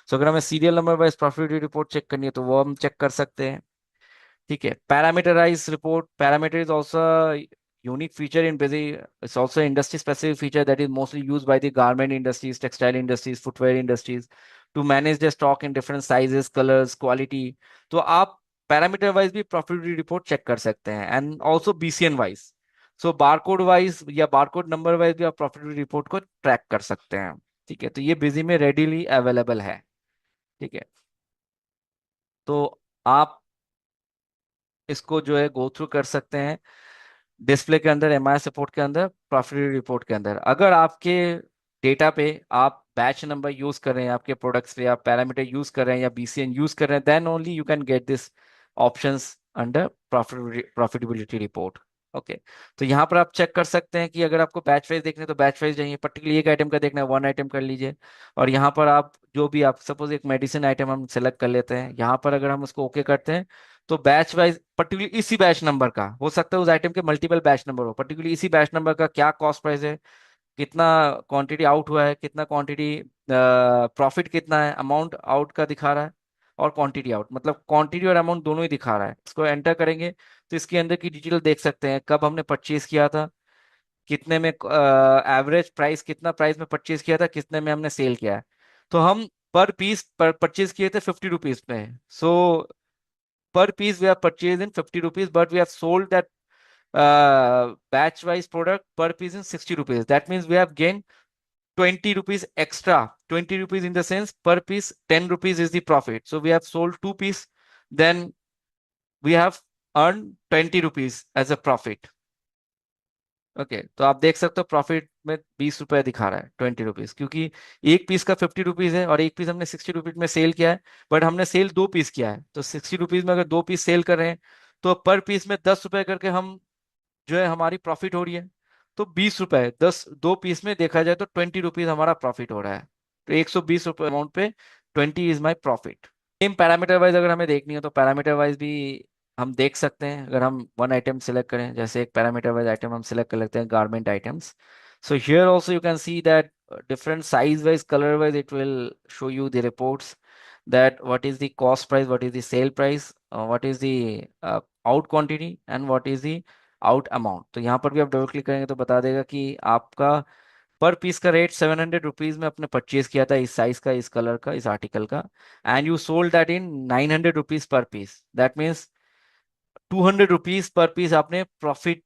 Speaker 1: So अगर हमें serial number wise profitability report check करनी है तो वो हम check कर सकते हैं. ठीक है. Parameterized report. Parameter is also a unique feature in busy. It's also industry specific feature that is mostly used by the garment industries, textile industries, footwear industries to manage their stock in different sizes, colors, quality. तो आप parameter wise भी profitability report check कर सकते हैं and also BCN wise. So barcode wise या barcode number wise भी आप profitability report को ट्रैक कर सकते हैं. ठीक है. तो ये बिजी में रेडीली अवेलेबल है. ठीक है. तो आप इसको जो है गो थ्रू कर सकते हैं डिस्प्ले के अंदर, एमआई सपोर्ट के अंदर, प्रॉफिटेबिलिटी रिपोर्ट के अंदर. अगर आपके डेटा पे आप बैच नंबर यूज कर रहे हैं आपके प्रोडक्ट्स पे, आप पैरामीटर यूज कर रहे हैं या बीसीएन यूज कर रहे हैं, then only you can get this options under profitability report. Okay. तो यहाँ पर आप चेक कर सकते हैं कि अगर आपको बैच वाइज देखना है तो बैच वाइज जाइए, पर्टिकुलर एक आइटम का देखना है वन आइटम कर लीजिए. और यहाँ पर आप जो भी आप सपोज एक मेडिसिन आइटम हम सेलेक्ट कर लेते हैं, यहाँ पर अगर हम उसको ओके करते हैं
Speaker 2: तो बैच वाइज पर्टिकुलरली इसी बैच नंबर का हो सकता है, उस आइटम के मल्टीपल बैच नंबर हो, पर्टिकुलरली इसी बैच नंबर का क्या कॉस्ट प्राइस है, कितना क्वांटिटी आउट हुआ है, कितना क्वांटिटी प्रॉफिट, कितना है, अमाउंट आउट का दिखा रहा है और क्वांटिटी आउट, मतलब क्वांटिटी और अमाउंट दोनों ही दिखा रहा है। इसको एंटर करेंगे तो इसके अंदर की डिटेल देख सकते हैं, कब हमने परचेज किया था, कितने में एवरेज प्राइस, कितना प्राइस में परचेज किया था, कितने में हमने सेल किया है। तो हम पर पीस पर परचेज किए थे 50 रुपीज में, सो per piece we have purchased in 50 rupees, but we have sold that batch wise product per piece in 60 rupees. That means we have gained 20 rupees extra. 20 rupees in the sense per piece 10 rupees is the profit. So we have sold two piece, then we have earned 20 rupees as a profit. Okay तो आप देख सकते हो profit में 20 रुपए दिखा रहा है, 20 रुपीज, क्योंकि एक पीस का 50 रुपीज है और एक पीस हमने 60 रुपीज में सेल किया है। बट हमने सेल दो पीस किया है, तो 60 रुपीज में अगर दो पीस सेल कर रहे हैं तो पर पीस में 10 रुपए करके हम जो है हमारी प्रॉफिट हो रही है। तो 20 रुपए, 10 दो पीस में देखा जाए तो 20 रुपीज हमारा प्रॉफिट हो रहा है। तो 120 रुपए अमाउंट पे 20 is my profit. Same parameter wise अगर हमें देखनी है तो पैरामीटर वाइज भी हम देख सकते हैं। अगर हम वन आइटम सिलेक्ट करें, जैसे एक पैरामीटर वाइज आइटम हम सिलेक्ट कर लेते हैं, garment items. So here also you can see that different size wise, color wise, it will show you the reports that what is the cost price, what is the sale price, what is the out quantity and what is the out amount. तो यहाँ पर भी आप double click करेंगे तो बता देगा कि आपका पर पीस का रेट 700 रुपीज में आपने परचेज किया था, इस साइज का, इस कलर का, इस आर्टिकल का, and you sold that in 900 rupees per piece. That means 200 rupees per piece आपने प्रॉफिट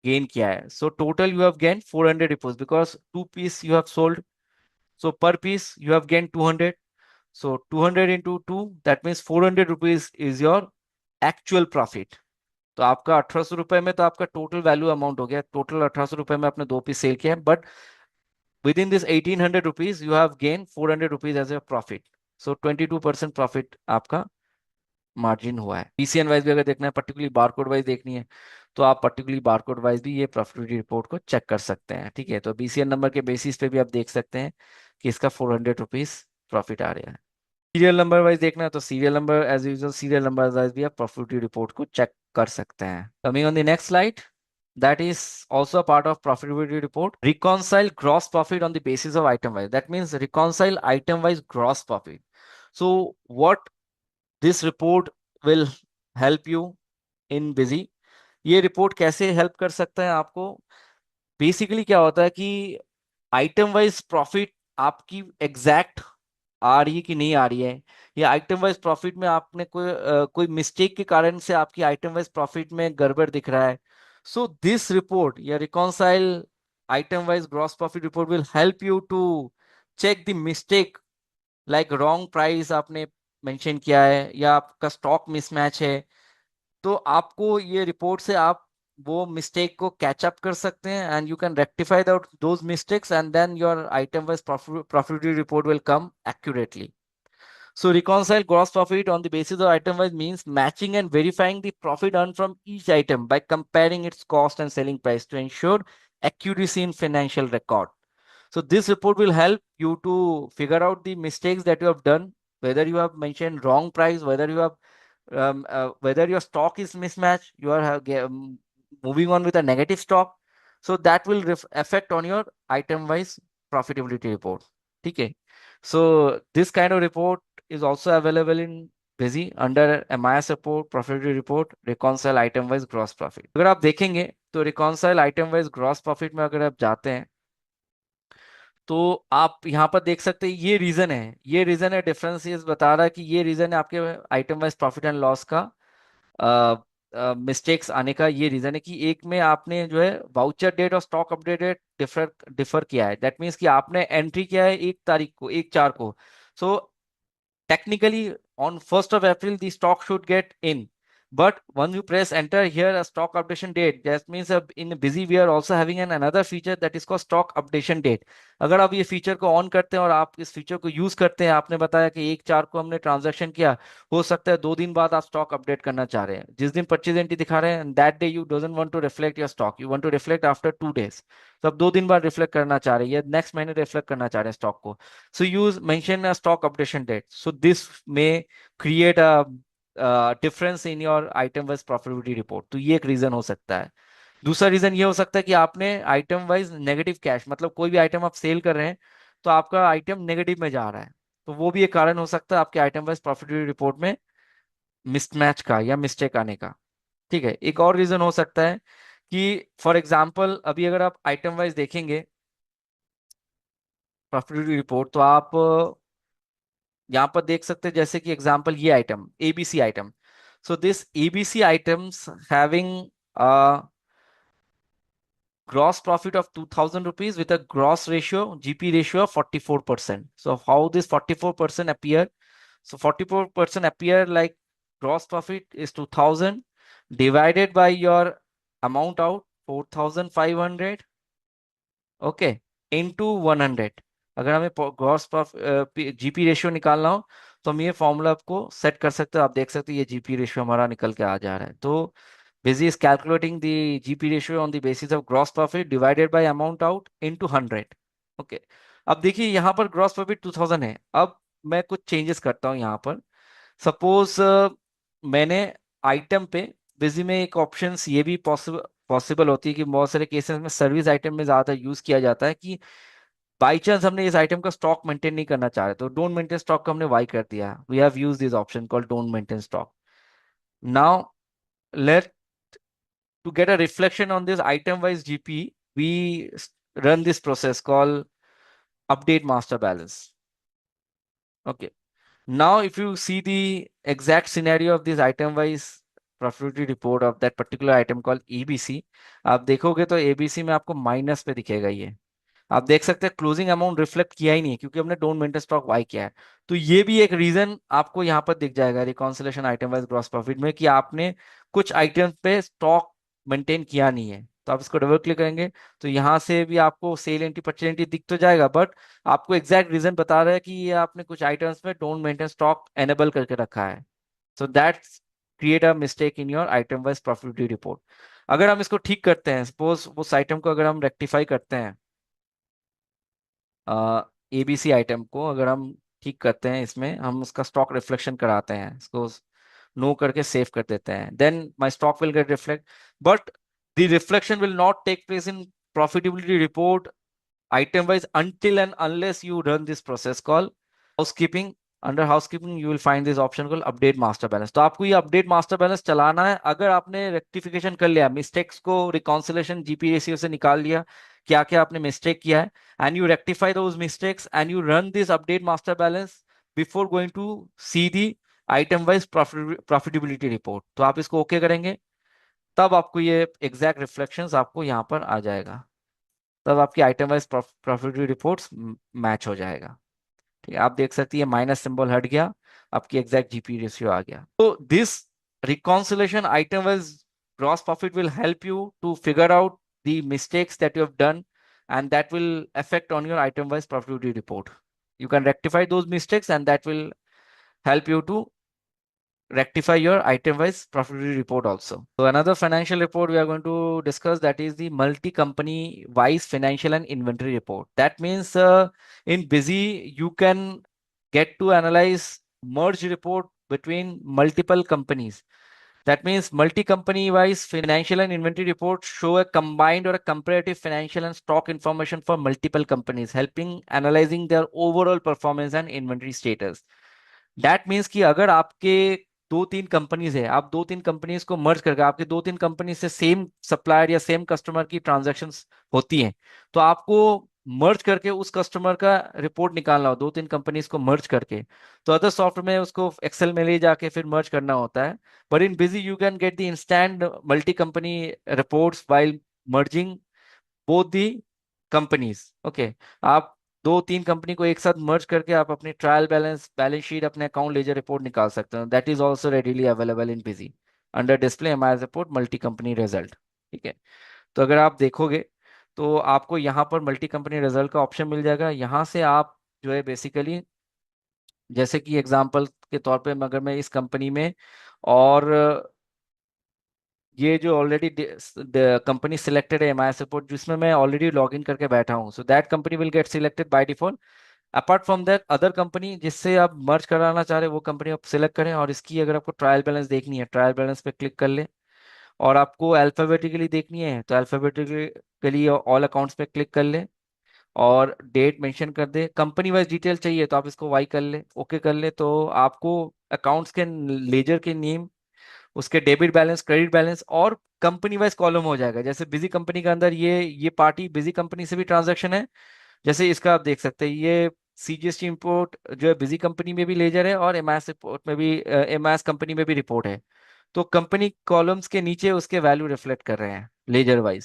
Speaker 2: गेन किया है। So total you have gain 400 rupees because two piece you have sold. So per piece you have gain 200। So 200 into 2, that means 400 rupees is your actual profit. तो आपका 1800 रुपए में तो आपका total value amount हो गया, टोटल 1800 रुपए में आपने दो पीस सेल किया है, बट विद इन दिस 1800 rupees you have gain 400 rupees as a profit. So 22% profit आपका मार्जिन हुआ है। बीसीएन वाइज भी अगर देखना है, पर्टिकुलरली बारकोड वाइज देखनी है, तो आप पर्टिकुलरली बारकोड वाइज भी ये प्रॉफिटेबिलिटी रिपोर्ट को चेक कर सकते हैं। ठीक है, तो बीसीएन नंबर के बेसिस पे भी आप देख सकते हैं कि इसका 400 रुपीज प्रॉफिट आ रहा है। सीरियल नंबर वाइज देखना है तो serial number as usual, serial number wise भी आप प्रॉफिटेबिलिटी रिपोर्ट को चेक कर सकते हैं। Coming on the next slide, that is also a part of profitability report. Reconcile gross profit on the basis of item wise. That means reconcile item wise gross profit. So what this report will help you in busy, ये report कैसे help कर सकता है आपको? Basically क्या होता है कि आइटम वाइज प्रॉफिट आपकी एग्जैक्ट आ रही है कि नहीं आ रही है, या आइटम वाइज प्रॉफिट में आपने कोई मिस्टेक के कारण से आपकी आइटम वाइज प्रॉफिट में गड़बड़ दिख रहा है। सो दिस रिपोर्ट या reconcile item wise gross profit report will help you to check the mistake, like wrong price आपने मेंशन किया है या आपका स्टॉक मिसमैच है। तो आपको ये रिपोर्ट से आप वो मिस्टेक को कैच अप कर सकते हैं and you can rectify those mistakes and then your item wise profitability report will come accurately. So reconcile gross profit on the basis of item wise means matching and verifying the profit earned from each item by comparing its cost and selling price to ensure accuracy in financial record. So this report will help you to figure out the mistakes that you have done, whether you have mentioned wrong price, whether you have whether your stock is mismatched, you are moving on with a negative stock. So that will affect on your item wise profitability report. Okay. So this kind of report is also available in Busy under MIS report, profitability report, reconcile item wise gross profit. अगर आप देखेंगे तो reconcile item wise gross profit में अगर आप जाते हैं तो आप यहाँ पर देख सकते हैं ये रीजन है, ये रीजन है, डिफरेंस ये बता रहा है कि ये रीजन है आपके item wise profit and loss का मिस्टेक्स आने का। ये रीजन है कि एक में आपने जो है वाउचर डेट और stock update date differ differ किया है। दैट मीन्स कि आपने एंट्री किया है 1 तारीख को, 1/4 को। सो technically on 1st of April the stock should get in, but when you press enter here a stock updation date, that means in Busy we are also having another feature that is called stock updation date। अगर आप ये feature को on करते हैं और आप इस feature को यूज करते हैं, आपने बताया कि 1/4 को हमने ट्रांजैक्शन किया, हो सकता है 2 दिन बाद आप स्टॉक अपडेट करना चाह रहे हैं, जिस दिन परचेज एंट्री दिखा रहे हैं that day you doesn't want to reflect your stock, you want to reflect after 2 days। तो अब 2 दिन बाद रिफ्लेक्ट करना चाह रहे हैं या नेक्स्ट महीने रिफ्लेक्ट करना चाह रहे हैं स्टॉक को, so use mention a stock updation date, so this may create a difference in your item wise profitability report, तो ये एक रीजन हो सकता है। दूसरा रीजन ये हो सकता है कि आपने आइटम वाइज नेगेटिव कैश, मतलब कोई भी आइटम आप सेल कर रहे हैं तो आपका आइटम नेगेटिव में जा रहा है, तो वो भी एक कारण हो सकता है आपके आइटम वाइज प्रॉफिटेबिलिटी रिपोर्ट में मिसमैच का या मिस्टेक आने का। ठीक है, एक और रीजन हो सकता है कि फॉर एग्जाम्पल अभी अगर आप आइटम वाइज देखेंगे प्रॉफिटेबिलिटी रिपोर्ट, तो आप यहाँ पर देख सकते हैं जैसे कि एग्जांपल ये item ABC item. So this ABC items having gross profit of 2000 rupees with a gross ratio GP ratio of 44%. So how this 44% appear? So 44% appear like gross profit is 2000 divided by your amount out 4500, okay, into 100। अगर हमें gross GP ratio निकालना हो तो हम ये formula आपको set कर सकते हो, आप देख सकते हो ये जीपी रेशियो हमारा निकल के आ जा रहा है। तो busy is calculating the GP ratio on the basis of gross profit divided by amount out into 100। Okay, अब देखिए यहाँ पर ग्रॉस प्रॉफिट 2000 है। अब मैं कुछ चेंजेस करता हूँ यहाँ पर। सपोज मैंने आइटम पे बिजी में एक ऑप्शन ये भी पॉसिबल पॉसिबल होती है कि बहुत सारे केसेस में सर्विस आइटम में ज्यादा यूज किया जाता है कि बाई चांस हमने इस आइटम का स्टॉक मेंटेन नहीं करना चाह रहे तो डोंट मेंटेन स्टॉक का हमने वाई कर दिया, we have use this option called don't maintain stock. Now let to get a reflection on this item wise GP, we run this process called update master balance. Okay. Now, if you see the exact scenario of this item wise profitability report of that particular item called ABC, आप देखोगे तो ABC में आपको minus पे दिखेगा ये। आप देख सकते हैं क्लोजिंग अमाउंट रिफ्लेक्ट किया ही नहीं है क्योंकि हमने डोंट मेंटेन स्टॉक वाई किया है। तो ये भी एक रीजन आपको यहाँ पर दिख जाएगा reconciliation item wise gross profit में कि आपने कुछ आइटम पे स्टॉक मेंटेन किया नहीं है। तो आप इसको डबल क्लिक करेंगे तो यहाँ से भी आपको सेल एंट्री परचेज एंट्री दिख तो जाएगा, बट आपको एग्जैक्ट रीजन बता रहा है कि ये आपने कुछ आइटम्स में डोंट मेंटेन स्टॉक एनेबल करके रखा है। So that's create a mistake in your item wise profitability report. अगर हम इसको ठीक करते हैं, सपोज उस आइटम को अगर हम रेक्टिफाई करते हैं, एबीसी आइटम को अगर हम ठीक करते हैं, इसमें हम उसका स्टॉक रिफ्लेक्शन कराते हैं, इसको नो करके सेव कर देते हैं, then my stock will get reflect, but the reflection will not take place in profitability report item wise until and unless you run this process called housekeeping। Under housekeeping you will find this option call update master balance. तो आपको ये update master balance चलाना है अगर आपने rectification कर लिया, mistakes को रिकॉन्सिलेशन जीपी रेशियो से निकाल लिया, क्या क्या आपने मिस्टेक किया है, and you rectify those mistakes and you run this update master balance before going to see the item wise profitability report. तो आप इसको ओके करेंगे तब आपको ये एग्जैक्ट रिफ्लेक्शंस आपको यहाँ पर आ जाएगा, तब आपकी item wise profitability reports match हो जाएगा। ठीक है, आप देख सकते हैं माइनस सिंबल हट गया, आपकी एग्जैक्ट जीपी रेशियो आ गया। तो this reconciliation item wise gross profit will help you to figure out the mistakes that you have done and that will affect on your item wise profitability report. You can rectify those mistakes and that will help you to rectify your item wise profitability report also. So another financial report we are going to discuss, that is the multi company wise financial and inventory report. That means in busy you can get to analyze merge report between multiple companies. That means multi-company wise financial and inventory reports show a combined or a comparative financial and stock information for multiple companies, helping analyzing their overall performance and inventory status. That means कि अगर आपके दो तीन companies है, आप दो तीन companies को मर्ज करके आपके दो तीन कंपनी से सेम सप्लायर या सेम कस्टमर की ट्रांजैक्शंस होती हैं, तो आपको मर्ज करके उस कस्टमर का रिपोर्ट निकालना हो दो तीन कंपनीज को मर्ज करके, तो अदर सॉफ्टवेयर में उसको एक्सेल में ले जाके फिर मर्ज करना होता है। But in Busy you can get the instant multi company reports while merging both the companies. Okay, आप दो तीन कंपनी को एक साथ मर्ज करके आप अपनी ट्रायल बैलेंस बैलेंस शीट अपने अकाउंट लेजर रिपोर्ट निकाल सकते हो। That is also readily available in Busy under display M I report multi company result. ठीक है, तो अगर आप देखोगे तो आपको यहाँ पर मल्टी कंपनी रिजल्ट का ऑप्शन मिल जाएगा। यहाँ से आप जो है बेसिकली जैसे कि एग्जांपल के तौर पे अगर मैं इस कंपनी में और ये जो ऑलरेडी कंपनी सिलेक्टेड है एम आई सपोर्ट जिसमें मैं ऑलरेडी लॉग इन करके बैठा हूँ, so that company will get selected by default. Apart from that other company जिससे आप मर्ज कराना चाह रहे हैं वो कंपनी आप सिलेक्ट करें, और इसकी अगर आपको ट्रायल बैलेंस देखनी है ट्रायल बैलेंस पे क्लिक कर ले। और आपको अल्फाबेटिकली देखनी है तो अल्फाबेटिकली ऑल अकाउंट्स पे क्लिक कर ले, और डेट मेंशन कर दे। कंपनी वाइज डिटेल चाहिए तो आप इसको वाई कर ले, ओके कर ले, तो आपको अकाउंट्स के लेजर के नेम, उसके डेबिट बैलेंस, क्रेडिट बैलेंस और कंपनी वाइज कॉलम हो जाएगा। जैसे बिजी कंपनी के अंदर ये पार्टी बिजी कंपनी से भी ट्रांजैक्शन है, जैसे इसका आप देख सकते हैं ये सीजीएसटी इंपोर्ट जो है बिजी कंपनी में भी लेजर है, और एमआईएस रिपोर्ट में भी, एमआईएस कंपनी में भी रिपोर्ट है। तो कंपनी कॉलम्स के नीचे उसके वैल्यू रिफ्लेक्ट कर रहे हैं ledger wise.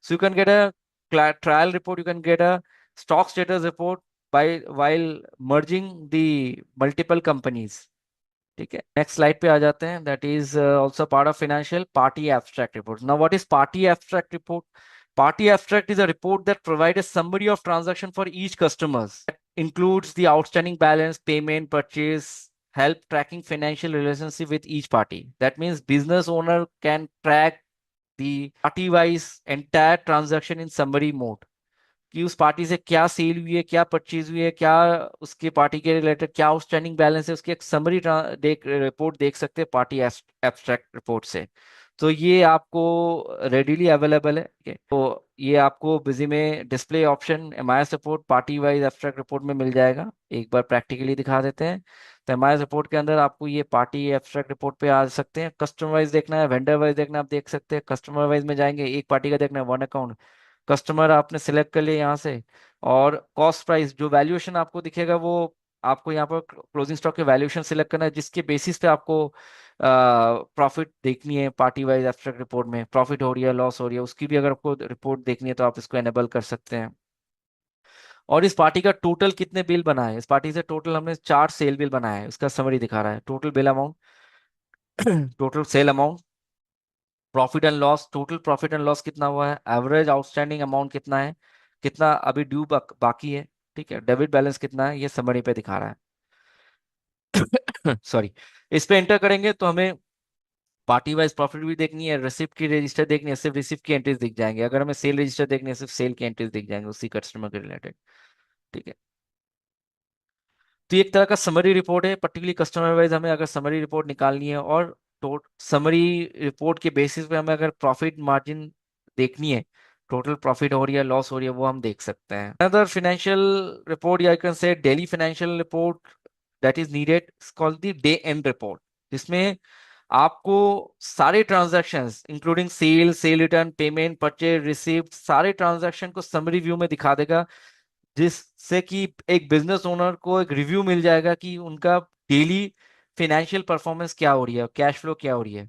Speaker 2: So you can get a trial report, you can get a stock status report by while merging the multiple companies. ठीक है, नेक्स्ट स्लाइड पे आ जाते हैं। That is also part of financial party abstract report. Now what is party abstract report? Party abstract is a report that provides a summary of transaction for each customers. That includes the outstanding balance, payment, purchase, help tracking financial relationship with each party. That means business owner can track the party-wise entire transaction in summary mode. कि उस party से क्या cell हुई है, क्या purchase हुई है, क्या उसके पार्टी के रिलेटेड क्या आउटस्टैंडिंग बैलेंस है, उसकी एक समरी रिपोर्ट देख सकते हैं पार्टी एब्स्ट्रैक्ट रिपोर्ट से। तो ये आपको रेडीली अवेलेबल है। ठीक है, तो ये आपको बिजी में display option MIS report party wise abstract report में मिल जाएगा। एक बार प्रैक्टिकली दिखा देते हैं। तो एमआईएस रिपोर्ट के अंदर आपको ये पार्टी एब्स्ट्रैक्ट रिपोर्ट पे आ सकते हैं। कस्टमर वाइज देखना है, वेंडर वाइज देखना है, आप देख सकते हैं। कस्टमर वाइज में जाएंगे, एक पार्टी का देखना है, वन अकाउंट, कस्टमर आपने सिलेक्ट कर लिया यहाँ से। और कॉस्ट प्राइस जो वैल्यूएशन आपको दिखेगा वो आपको यहाँ पर क्लोजिंग स्टॉक के वैल्यूएशन सिलेक्ट करना है, जिसके बेसिस पे आपको प्रॉफिट देखनी है। पार्टी वाइज एब्स्ट्रैक्ट रिपोर्ट में प्रॉफिट हो रही है, लॉस हो रही है, उसकी भी अगर आपको रिपोर्ट देखनी है तो आप इसको एनेबल कर सकते हैं। और इस पार्टी का टोटल कितने बिल बनाए, इस पार्टी से टोटल हमने 4 सेल बिल बनाए हैं, उसका समरी दिखा रहा है। Total bill amount, total sale amount, profit and loss, total profit and loss कितना हुआ है, एवरेज आउटस्टैंडिंग अमाउंट कितना है, कितना अभी ड्यू बाकी है। ठीक है, डेबिट बैलेंस कितना है, ये समरी पे दिखा रहा है। सॉरी। इस पे एंटर करेंगे तो हमें पार्टी वाइज प्रॉफिट भी देखनी है, रिसिप्ट की रजिस्टर देखनी है, सिर्फ रिसिप्ट की एंट्रीज दिख जाएंगे। अगर हमें सेल रजिस्टर देखनी है, सिर्फ सेल की एंट्रीज दिख जाएंगे उसी कस्टमर के रिलेटेड। ठीक है, तो ये एक तरह का समरी रिपोर्ट है। पर्टिकुलरली कस्टमर वाइज हमें अगर समरी रिपोर्ट निकालनी है, और तो समरी रिपोर्ट के बेसिस पे हमें अगर प्रॉफिट मार्जिन देखनी है, टोटल प्रॉफिट हो रही है, लॉस हो रही है, वो हम देख सकते हैं। अनदर फाइनेंशियल रिपोर्ट या I can say daily financial report that is needed called the day end report, जिसमें आपको सारे transactions including sale, sale return, payment, purchase, receipt, सारे ट्रांजैक्शन को समरी व्यू में दिखा देगा, जिससे कि एक बिजनेस ओनर को एक रिव्यू मिल जाएगा कि उनका डेली फाइनेंशियल परफॉर्मेंस क्या हो रही है, कैश फ्लो क्या हो रही है,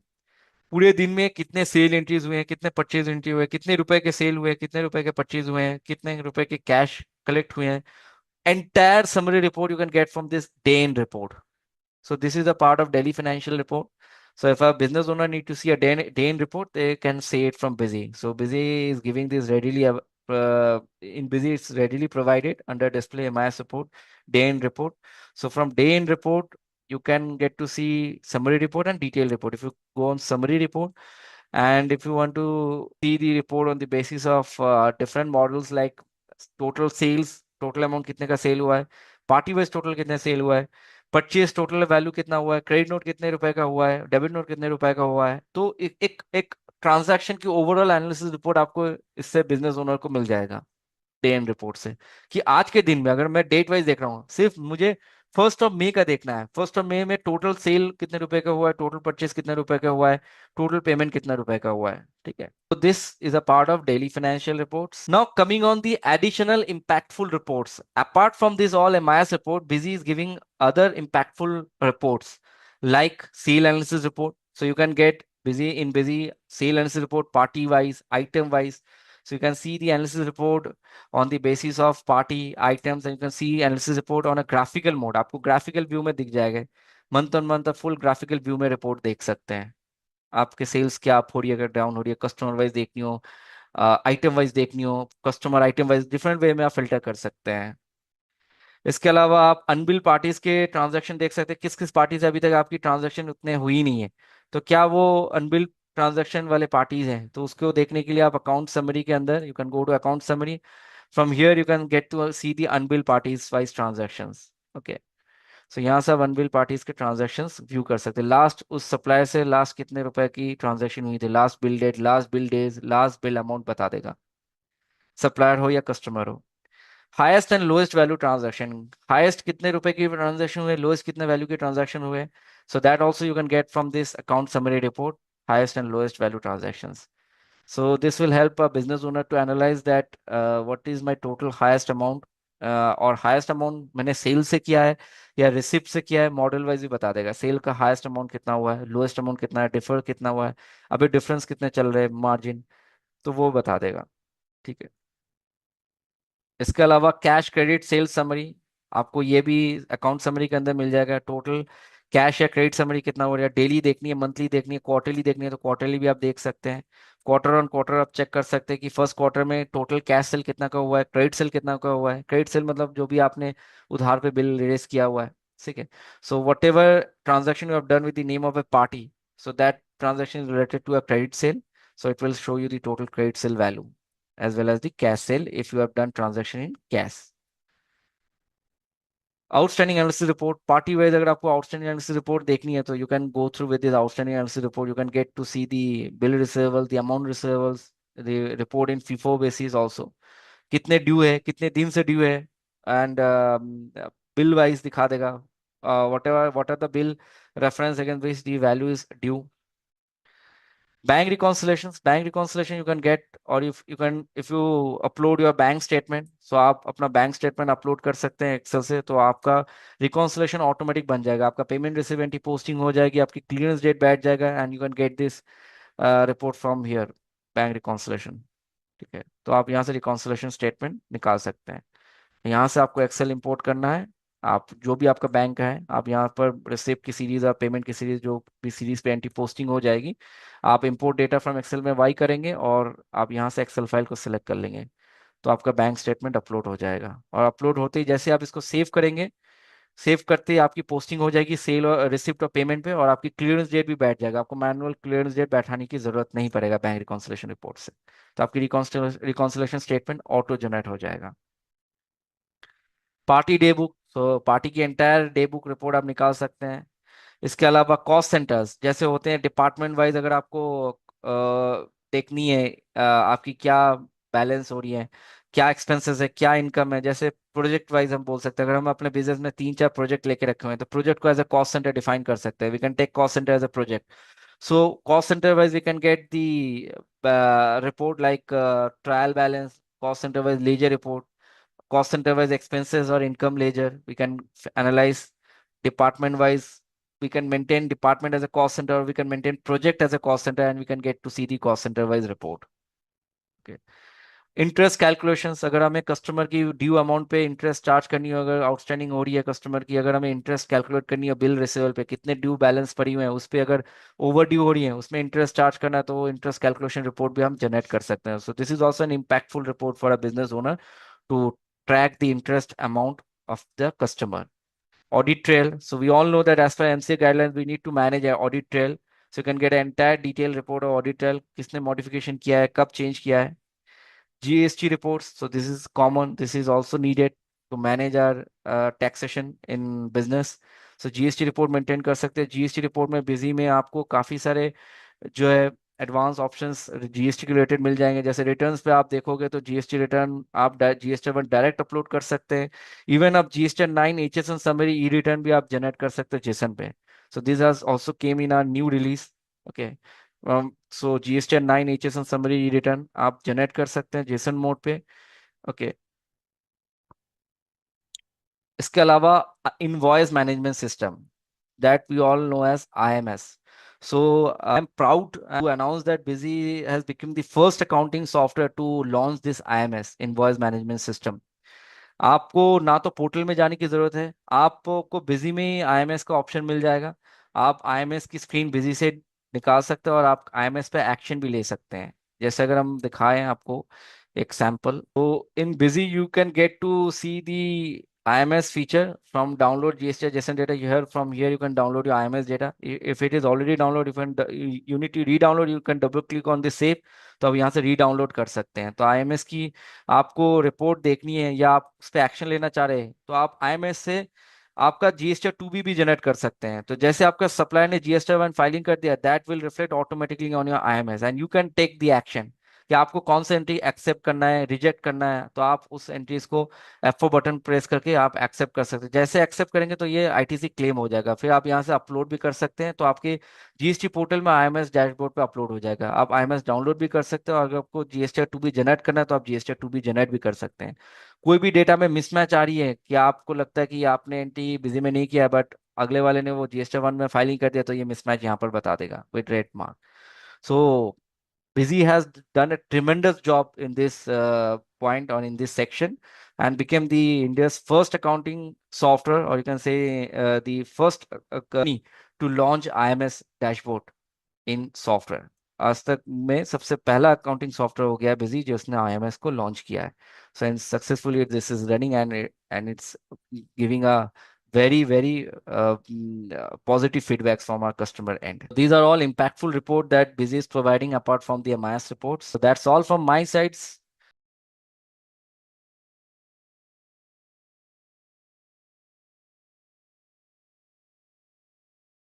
Speaker 2: पूरे दिन में कितने सेल एंट्रीज हुए हैं, कितने परचेज एंट्री हुए हैं, कितने रुपए के सेल हुए हैं, कितने रुपए के परचेज हुए हैं, कितने रुपए के कैश कलेक्ट हुए हैं। Entire summary report you can get from this day in report. So this is a part of daily financial report. So if a business owner need to see a day in report, they can see it from Busy. So Busy is giving this readily in Busy it's readily provided under display MIS report, day in report. So from day in report, you can get to see summary report and detailed report. If you go on summary report, and if you want to see the report on the basis of different models like total sales, total amount कितने का cell हुआ है, party wise total कितने cell हुआ है, purchase total value कितना हुआ है, क्रेडिट नोट कितने रुपए का हुआ है, डेबिट नोट कितने रुपए का हुआ है, तो एक ट्रांजैक्शन की ओवरऑल एनालिसिस रिपोर्ट आपको इससे बिजनेस ओनर को मिल जाएगा डे एंड रिपोर्ट से। कि आज के दिन में अगर मैं डेट वाइज देख रहा हूँ, सिर्फ मुझे 1 का देखना है, 1 में टोटल सेल कितने रुपए का हुआ है, टोटल परचेज कितने रुपए का हुआ है, टोटल पेमेंट कितना रुपए का हुआ है। ठीक है, तो this is a part of daily financial reports. Now coming on the additional impactful reports, apart from this all MIS report, busy is giving other impactful reports like sale analysis report. So you can get busy sale analysis report party wise, item wise. So you can see the analysis report on the basis of party items, and you can see analysis report on a graphical mode. आपको graphical view में दिख जाएगा, month on month full graphical view में report देख सकते हैं। आपके sales क्या अप हो रही है, अगर डाउन हो रही है, कस्टमर वाइज देखनी हो, आइटम वाइज देखनी हो, customer item wise different way में आप फिल्टर कर सकते हैं। इसके अलावा आप अनबिल पार्टीज के ट्रांजैक्शन देख सकते हैं, किस किस पार्टी से अभी तक आपकी ट्रांजैक्शन उतने हुई नहीं है, तो क्या वो अनबिल ट्रांजैक्शन वाले पार्टीज हैं, तो उसको देखने के लिए आप अकाउंट समरी के अंदर you can go to account summary, From here you can get to see the unbilled parties wise transactions. Okay, सो यहाँ से आप अनबिल पार्टीज के ट्रांजैक्शंस व्यू कर सकते हैं। लास्ट उस सप्लायर से लास्ट कितने रुपए की ट्रांजैक्शन हुई थी, last bill date, last bill days, last bill amount बता देगा, सप्लायर हो या कस्टमर हो। Highest and lowest value transaction, highest कितने रुपए की ट्रांजैक्शन हुए, लोएस्ट कितने वैल्यू के ट्रांजैक्शन हुए। So that also you can get from this account summary report, highest and lowest value transactions. So this will help a business owner to analyze that what is my total highest amount, और highest amount मैंने cell से किया है या receipt से किया है, model wise भी बता देगा सेल का हाईएस्ट अमाउंट कितना हुआ है, लोएस्ट अमाउंट कितना है, डिफर कितना हुआ है, अभी डिफरेंस कितने चल रहे हैं मार्जिन, तो वो बता देगा। ठीक है, इसके अलावा कैश क्रेडिट सेल्स समरी, आपको ये भी अकाउंट समरी के अंदर मिल जाएगा। टोटल कैश या क्रेडिट समरी कितना हो रहा है, डेली देखनी है, मंथली देखनी है, क्वार्टरली देखनी है तो क्वार्टरली भी आप देख सकते हैं। क्वार्टर ऑन क्वार्टर आप चेक कर सकते हैं कि फर्स्ट क्वार्टर में टोटल कैश सेल कितना का हुआ है, क्रेडिट सेल कितना का हुआ है। क्रेडिट सेल मतलब जो भी आपने उधार पे बिल रेस किया हुआ है। ठीक है, so what ever transaction you have done with the name of A party, so that transaction is related to a credit sale, so it will show you the total credit sale value as well as the cash sale if you have done transaction in cash. Outstanding analysis report party wise, अगर आपको outstanding analysis report देखनी है तो you can go through with this outstanding analysis report, you can get to see the bill receivable, the amount receivables, the report in FIFO basis also, कितने due है, कितने दिन से ड्यू है, and bill wise दिखा देगा what are the bill reference against which the value is due. Bank reconciliation you can get, or if you upload your bank statement, so आप अपना बैंक स्टेटमेंट अपलोड कर सकते हैं Excel से, तो आपका रिकॉन्सिलेशन ऑटोमेटिक बन जाएगा, आपका पेमेंट रिसिवेंट की पोस्टिंग हो जाएगी, आपकी क्लियरेंस डेट बैठ जाएगा, and you can get this report from here, bank reconciliation. ठीक है, तो आप यहाँ से रिकॉन्सिलेशन स्टेटमेंट निकाल सकते हैं। यहाँ से आपको एक्सेल इंपोर्ट करना है, आप जो भी आपका बैंक का है, आप यहाँ पर रिसिप्ट की सीरीज और पेमेंट की सीरीज जो भी सीरीज पे एंटी पोस्टिंग हो जाएगी, आप इंपोर्ट डेटा फ्रॉम एक्सेल में वाई करेंगे और आप यहाँ से एक्सेल फाइल को सिलेक्ट कर लेंगे, तो आपका बैंक स्टेटमेंट अपलोड हो जाएगा। और अपलोड होते ही जैसे आप इसको सेव करेंगे, सेव करते ही आपकी पोस्टिंग हो जाएगी सेल और रिसिप्ट और पेमेंट पे, और आपकी क्लियरेंस डेट भी बैठ जाएगा, आपको मैनुअल क्लियरेंस डेट बैठाने की जरूरत नहीं पड़ेगा बैंक रिकॉन्सिलेशन रिपोर्ट से, तो आपकी रिकॉन्सिलेशन स्टेटमेंट ऑटो जनरेट हो जाएगा। पार्टी डे बुक, तो पार्टी की एंटायर डे बुक रिपोर्ट आप निकाल सकते हैं। इसके अलावा कॉस्ट सेंटर्स जैसे होते हैं डिपार्टमेंट वाइज, अगर आपको देखनी है आपकी क्या बैलेंस हो रही है, क्या एक्सपेंसेस है, क्या इनकम है, जैसे प्रोजेक्ट वाइज हम बोल सकते हैं, अगर हम अपने बिजनेस में 3-4 प्रोजेक्ट लेके रखे हुए हैं तो प्रोजेक्ट को as a cost center define कर सकते हैं, we can take cost center as a project. So cost center wise we can get the report like trial balance, cost center wise ledger report, cost center wise expenses or income ledger we can analyze, department wise we can maintain department as a cost center, or we can maintain project as a cost center, and we can get to see the cost center wise report. Okay, interest calculations, अगर हमें customer की due amount पे interest charge करनी हो, अगर outstanding हो रही है कस्टमर की, अगर हमें इंटरेस्ट कैलकुलेट करनी है बिल रिसीवेबल पे कितने ड्यू बैलेंस पड़ी हुए हैं उस पे, अगर ओवर ड्यू हो रही है उसमें इंटरेस्ट चार्ज करना है, तो इंटरेस्ट कैलकुलेशन रिपोर्ट भी हम जनरेट कर सकते हैं। So this is also an impactful report for a business owner to track the interest amount of the customer. Audit trail. So we all know that as per MCA guidelines, we need to manage an audit trail. So you can get an entire detailed report of audit trail. किसने modification किया है, कब change किया है। GST reports. So this is common. This is also needed to manage our taxation in business. So GST report maintain कर सकते हैं। GST report में busy में आपको काफी सारे जो है एडवांस ऑप्शंस जीएसटी के रिलेटेड मिल जाएंगे, जैसे रिटर्न्स पे आप देखोगे तो जीएसटी रिटर्न आप जीएसटी वन डायरेक्ट अपलोड कर सकते हैं। इवन आप GST 9 एचएसएन समरी ई रिटर्न भी आप जनरेट कर सकते हैं जेसन पे। So this has also came in are new release. Okay, so GST 9 HSN summary E return आप जनरेट कर सकते हैं जेसन मोड पे। ओके, इसके अलावा invoice management system that we all know as IMS. So I'm proud to announce that Busy has become the first accounting software to launch this IMS, Invoice Management System. आपको ना तो portal में जाने की जरूरत है, आपको बिजी में ही आईएमएस का ऑप्शन मिल जाएगा, आप आईएमएस की स्क्रीन बिजी से निकाल सकते हैं और आप आईएमएस पे एक्शन भी ले सकते हैं। जैसे अगर हम दिखाएं आपको एक सैंपल, तो in Busy you can get to see the IMS feature from download GST JSON data. Here from here you can download your IMS data. If it is already downloaded, you can you need to re-download. You can double click on the save. तो अब यहाँ से री-डाउनलोड कर सकते हैं। तो IMS की आपको रिपोर्ट देखनी है या आप उस पर एक्शन लेना चाह रहे हैं तो आप IMS से आपका GST 2B भी जनरेट कर सकते हैं। तो जैसे आपका सप्लायर ने GST 1 फाइलिंग कर दिया, that will reflect automatically on your IMS and you can take the action कि आपको कौन सा एंट्री एक्सेप्ट करना है, रिजेक्ट करना है। तो आप उस एंट्रीज को F4 बटन प्रेस करके आप एक्सेप्ट कर सकते हैं। जैसे एक्सेप्ट करेंगे तो ये ITC क्लेम हो जाएगा। फिर आप यहाँ से अपलोड भी कर सकते हैं, तो आपके GST पोर्टल में IMS डैशबोर्ड पे अपलोड हो जाएगा। आप IMS डाउनलोड भी कर सकते हो और अगर आपको GST 2B जनरेट करना है तो आप GST 2B जनरेट भी कर सकते हैं। कोई भी डेटा में मिसमैच आ रही है कि आपको लगता है कि आपने एंट्री बिजी में नहीं किया है बट अगले वाले ने वो GST 1 में फाइलिंग कर दिया, तो ये मिसमैच यहाँ पर बता देगा with red mark. So Busy has done a tremendous job in this point or in this section and became the India's first accounting software, or you can say the first company to launch IMS dashboard in software. आज तक में सबसे पहला accounting software हो गया है busy जिसने IMS को लॉन्च किया है। So and successfully this is running and it's giving a very positive feedbacks from our customer end. These are all impactful report that Busy is providing apart from the MIS reports. So that's all from my sides.